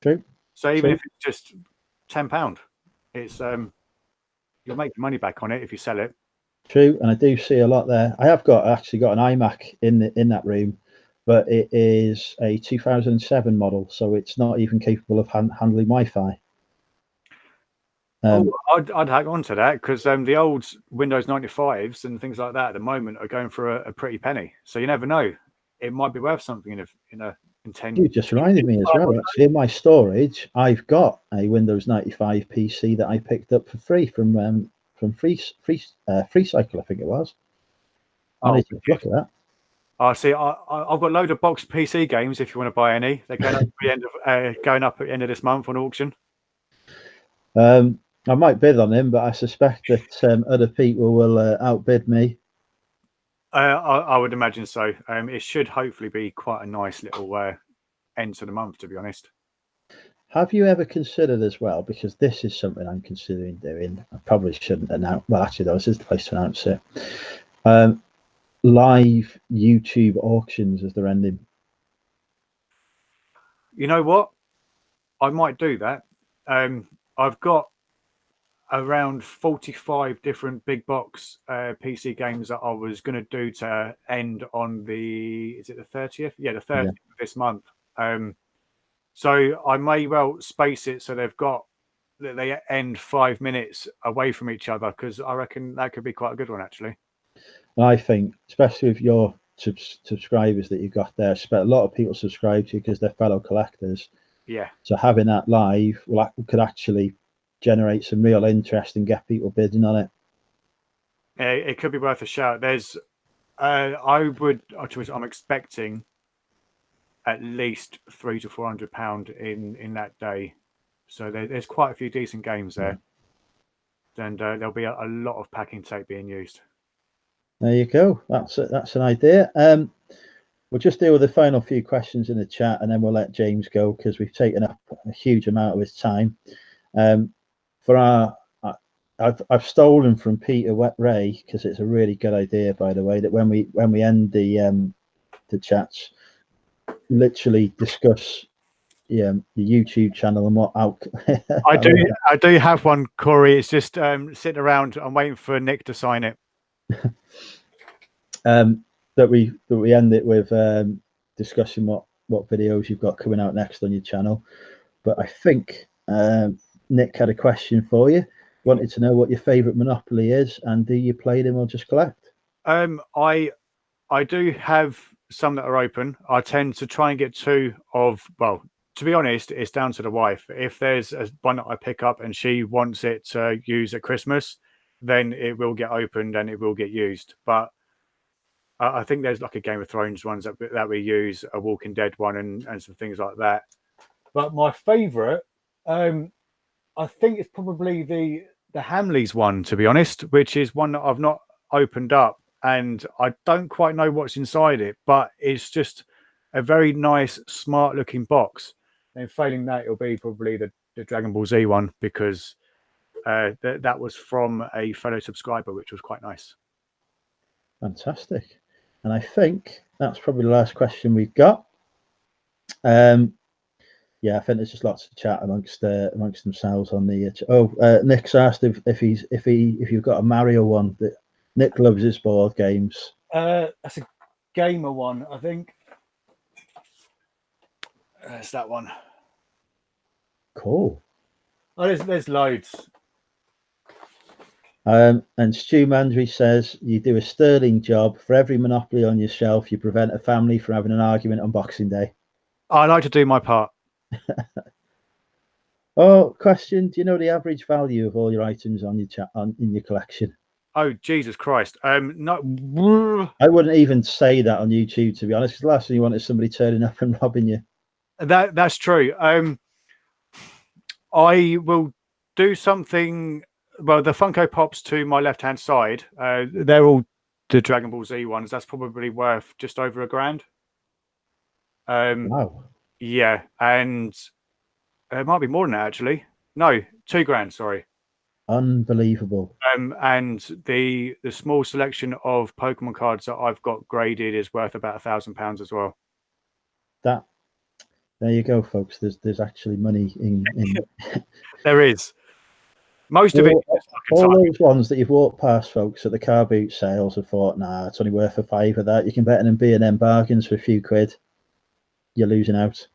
[SPEAKER 1] True.
[SPEAKER 3] So even if it's just £10, it's you'll make the money back on it if you sell it.
[SPEAKER 1] True, and I do see a lot there. I have actually got an iMac in that room, but it is a 2007 model, so it's not even capable of handling Wi-Fi.
[SPEAKER 3] I'd hang on to that, because the old Windows 95s and things like that at the moment are going for a pretty penny. So you never know; it might be worth something in 10 years.
[SPEAKER 1] You just reminded me as well. Actually, in my storage, I've got a Windows 95 PC that I picked up for free from FreeCycle, I think it was. I need to look at that.
[SPEAKER 3] See, I've got a load of boxed PC games. If you want to buy any, they're going up at the end of this month on auction.
[SPEAKER 1] I might bid on him, but I suspect that other people will outbid me.
[SPEAKER 3] I would imagine so. It should hopefully be quite a nice little end to the month, to be honest.
[SPEAKER 1] Have you ever considered as well, because this is something I'm considering doing, I probably shouldn't announce, well, actually, this is the place to announce it, live YouTube auctions as they're ending.
[SPEAKER 3] You know what? I might do that. I've got around 45 different big box PC games that I was going to do to end on is it the 30th? Yeah, the 30th of this month. So I may well space it so they end 5 minutes away from each other, because I reckon that could be quite a good one, actually.
[SPEAKER 1] I think, especially with your subscribers that you've got there, a lot of people subscribe to you because they're fellow collectors.
[SPEAKER 3] Yeah. So
[SPEAKER 1] having that live could actually generate some real interest and get people bidding on it.
[SPEAKER 3] It could be worth a shout. There's, I'm expecting at least £300 to £400 in that day. So there's quite a few decent games there, and there'll be a lot of packing tape being used.
[SPEAKER 1] There you go. That's an idea. We'll just deal with the final few questions in the chat, and then we'll let James go, because we've taken up a huge amount of his time. I've stolen from Peter Ray, because it's a really good idea, by the way, that when we end the chats, literally discuss the YouTube channel and what out.
[SPEAKER 3] I do have one, Corey. It's just sitting around. I'm waiting for Nick to sign it.
[SPEAKER 1] That we end it with discussing what videos you've got coming out next on your channel. But I think Nick had a question for you. Wanted to know what your favorite Monopoly is, and do you play them or just collect?
[SPEAKER 3] I do have some that are open. I tend to try and get two of, well, to be honest, it's down to the wife. If there's one that I pick up and she wants it to use at Christmas, then it will get opened and it will get used. But I think there's like a Game of Thrones ones that we use, a Walking Dead one, and some things like that. But my favorite, I think it's probably the Hamleys one, to be honest, which is one that I've not opened up, and I don't quite know what's inside it, but it's just a very nice, smart looking box. And failing that, it'll be probably the Dragon Ball Z one because that was from a fellow subscriber, which was quite nice.
[SPEAKER 1] Fantastic. And I think that's probably the last question we've got. Yeah, I think there's just lots of chat amongst themselves on the. Nick's asked if you've got a Mario one. That Nick loves his board games.
[SPEAKER 3] That's a gamer one, I think. It's that one.
[SPEAKER 1] Cool.
[SPEAKER 3] Oh, there's loads.
[SPEAKER 1] And Stu Mandry says you do a sterling job. For every Monopoly on your shelf, you prevent a family from having an argument on Boxing Day.
[SPEAKER 3] I like to do my part.
[SPEAKER 1] Oh, question: do you know the average value of all your items on your in your collection?
[SPEAKER 3] Oh, Jesus Christ! No,
[SPEAKER 1] I wouldn't even say that on YouTube, to be honest. 'Cause the last thing you want is somebody turning up and robbing you.
[SPEAKER 3] that's true. I will do something. Well, the Funko Pops to my left-hand side, they're all the Dragon Ball Z ones. That's probably worth just over $1,000.
[SPEAKER 1] Wow.
[SPEAKER 3] Yeah, and it might be more than that actually. No, $2,000. Sorry.
[SPEAKER 1] Unbelievable.
[SPEAKER 3] And the small selection of Pokemon cards that I've got graded is worth about £1,000 as well.
[SPEAKER 1] There you go, folks. There's actually money in
[SPEAKER 3] There is. Most of it.
[SPEAKER 1] All those ones that you've walked past, folks, at the car boot sales have thought, nah, it's only worth a five of that. You can bet in B&M bargains for a few quid. You're losing out.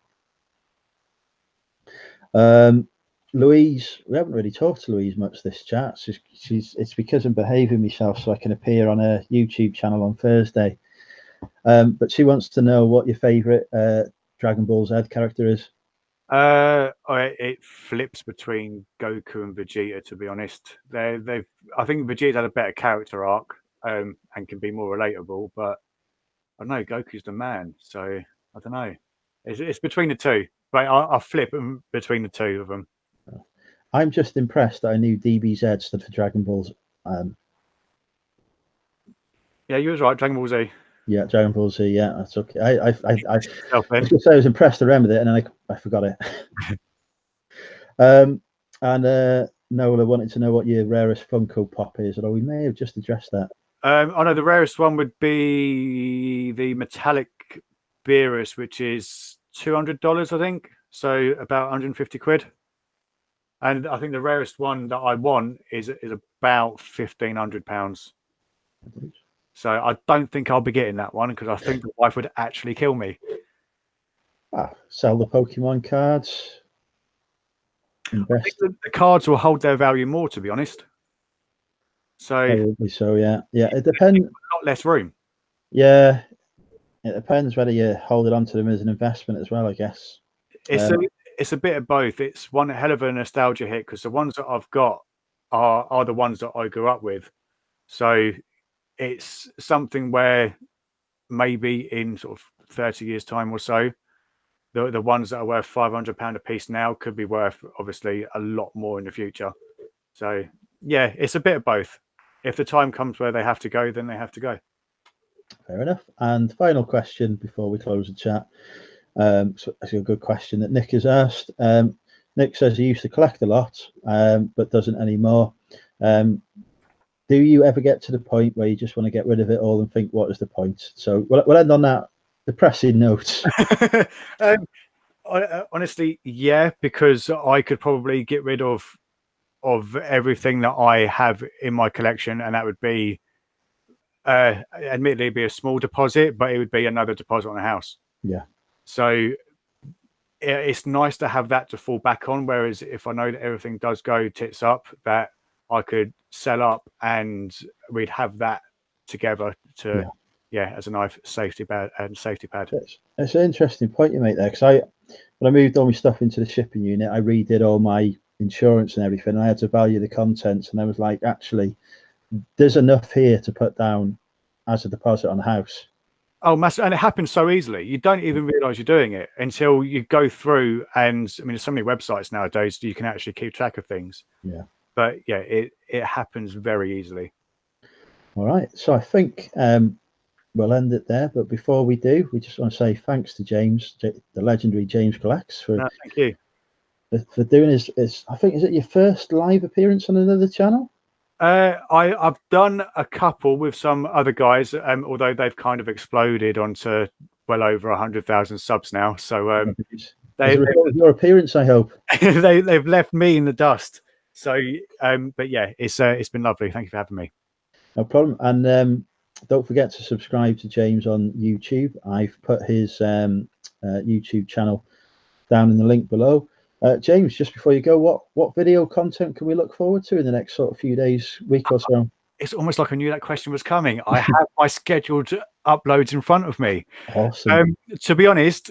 [SPEAKER 1] Louise, we haven't really talked to Louise much this chat. It's because I'm behaving myself so I can appear on a YouTube channel on Thursday. But she wants to know what your favorite Dragon Ball Z character is.
[SPEAKER 3] It flips between Goku and Vegeta, to be honest. I think Vegeta had a better character arc, and can be more relatable, but I don't know, Goku's the man, so I don't know. It's between the two, but I'll flip between the two of them.
[SPEAKER 1] I'm just impressed that I knew DBZ stood for Dragon Balls.
[SPEAKER 3] Yeah, you was right, Dragon Ball Z.
[SPEAKER 1] Yeah, Dragon Ball Z. Yeah, that's okay. I was going to say I was impressed to remember it, and then I forgot it. And Nola wanted to know what your rarest Funko Pop is, although we may have just addressed that.
[SPEAKER 3] I know the rarest one would be the metallic Beerus, which is $200, I think. So about 150 quid. And I think the rarest one that I want is about £1,500. So I don't think I'll be getting that one because I think the wife would actually kill me.
[SPEAKER 1] Sell the Pokemon cards.
[SPEAKER 3] I think the cards will hold their value more, to be honest. So
[SPEAKER 1] probably so, yeah. It depends.
[SPEAKER 3] A lot less room.
[SPEAKER 1] Yeah, it depends whether you hold it onto them as an investment as well, I guess.
[SPEAKER 3] It's a bit of both. It's one hell of a nostalgia hit because the ones that I've got are the ones that I grew up with. So it's something where maybe in sort of 30 years' time or so, the ones that are worth £500 a piece now could be worth obviously a lot more in the future. So yeah, it's a bit of both. If the time comes where they have to go, then they have to go.
[SPEAKER 1] Fair enough. And final question before we close the chat. So that's a good question that Nick has asked. Nick says he used to collect a lot, but doesn't anymore. Do you ever get to the point where you just want to get rid of it all and think, what is the point? So we'll end on that depressing note.
[SPEAKER 3] Honestly, yeah, because I could probably get rid of everything that I have in my collection, and that would be, admittedly, be a small deposit, but it would be another deposit on a house.
[SPEAKER 1] Yeah.
[SPEAKER 3] So it's nice to have that to fall back on. Whereas if I know that everything does go tits up, that I could sell up and we'd have that together to, as a nice safety pad.
[SPEAKER 1] It's an interesting point you make there, because when I moved all my stuff into the shipping unit, I redid all my insurance and everything, and I had to value the contents, and I was like, actually, there's enough here to put down as a deposit on the house.
[SPEAKER 3] Oh, massive. And it happens so easily. You don't even realize you're doing it until you go through. And I mean, there's so many websites nowadays that you can actually keep track of things.
[SPEAKER 1] Yeah.
[SPEAKER 3] But yeah, it happens very easily.
[SPEAKER 1] All right. So I think we'll end it there. But before we do, we just want to say thanks to James, the legendary James Collects, for
[SPEAKER 3] thank you.
[SPEAKER 1] for doing his. I think, is it your first live appearance on another channel?
[SPEAKER 3] I've done a couple with some other guys, although they've kind of exploded onto well over 100,000 subs now. So
[SPEAKER 1] As a result of your appearance, I hope.
[SPEAKER 3] they've left me in the dust. So, but yeah, it's been lovely. Thank you for having me.
[SPEAKER 1] No problem. And don't forget to subscribe to James on YouTube. I've put his YouTube channel down in the link below. James, just before you go, what video content can we look forward to in the next sort of few days, week or so?
[SPEAKER 3] It's almost like I knew that question was coming. I have my scheduled uploads in front of me.
[SPEAKER 1] Awesome.
[SPEAKER 3] To be honest,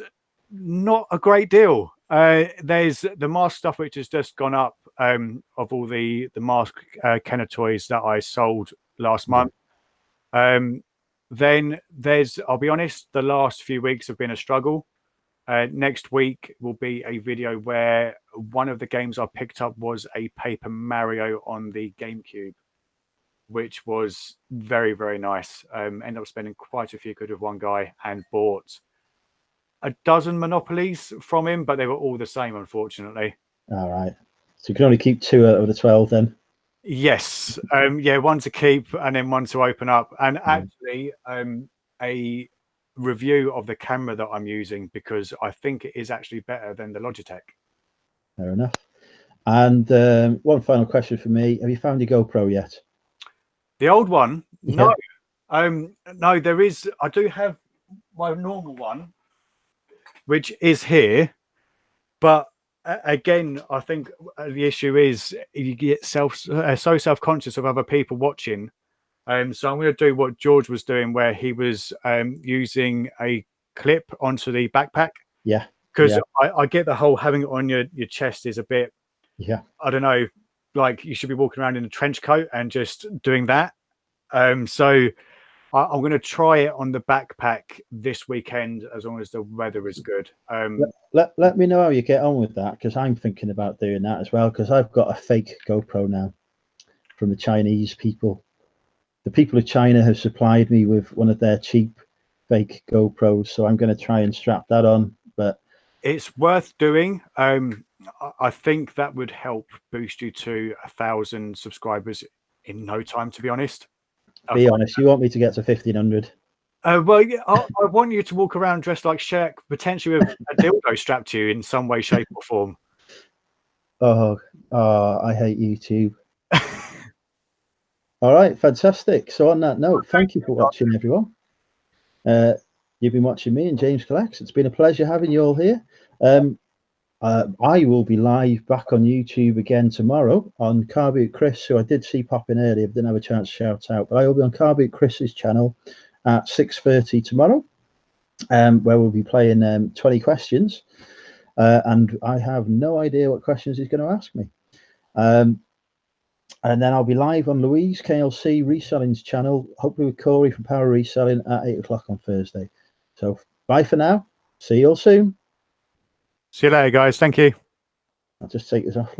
[SPEAKER 3] not a great deal. There's the mask stuff which has just gone up of all the mask Kenner toys that I sold last month. Then there's, I'll be honest, the last few weeks have been a struggle. Next week will be a video where one of the games I picked up was a Paper Mario on the GameCube, which was very, very nice. Ended up spending quite a few quid with one guy and bought a dozen Monopolies from him, but they were all the same, unfortunately.
[SPEAKER 1] All right. So you can only keep 2 out of the 12 then?
[SPEAKER 3] Yes. Yeah, one to keep and then one to open up. And actually, a review of the camera that I'm using, because I think it is actually better than the Logitech.
[SPEAKER 1] Fair enough. And one final question for me. Have you found your GoPro yet?
[SPEAKER 3] The old one?
[SPEAKER 1] Yeah.
[SPEAKER 3] No. No, there is. I do have my normal one, which is here. But again, I think the issue is you get so self-conscious of other people watching. So I'm going to do what George was doing, where he was using a clip onto the backpack.
[SPEAKER 1] Yeah.
[SPEAKER 3] Because I get the whole having it on your chest is a bit, I don't know, like you should be walking around in a trench coat and just doing that. So I'm going to try it on the backpack this weekend, as long as the weather is good.
[SPEAKER 1] Let me know how you get on with that, because I'm thinking about doing that as well, because I've got a fake GoPro now from the Chinese people. The people of China have supplied me with one of their cheap fake GoPros, so I'm going to try and strap that on. But
[SPEAKER 3] it's worth doing. I think that would help boost you to 1,000 subscribers in no time, to be honest.
[SPEAKER 1] Be honest, you want me to get to 1,500?
[SPEAKER 3] Well, yeah, I want you to walk around dressed like Shaq, potentially with a dildo strapped to you in some way, shape, or form.
[SPEAKER 1] Oh, I hate YouTube. All right, fantastic. So on that note, thank you for watching, everyone. You've been watching me and James Collects. It's been a pleasure having you all here. I will be live back on YouTube again tomorrow on Car Boot Chris, who I did see pop in earlier, but didn't have a chance to shout out. But I will be on Car Boot Chris's channel at 6:30 tomorrow, where we'll be playing 20 questions. And I have no idea what questions he's going to ask me. And then I'll be live on Louise KLC Reselling's channel, hopefully with Corey from Power Reselling at 8 o'clock on Thursday. So bye for now. See you all soon.
[SPEAKER 3] See you later, guys. Thank you.
[SPEAKER 1] I'll just take this off.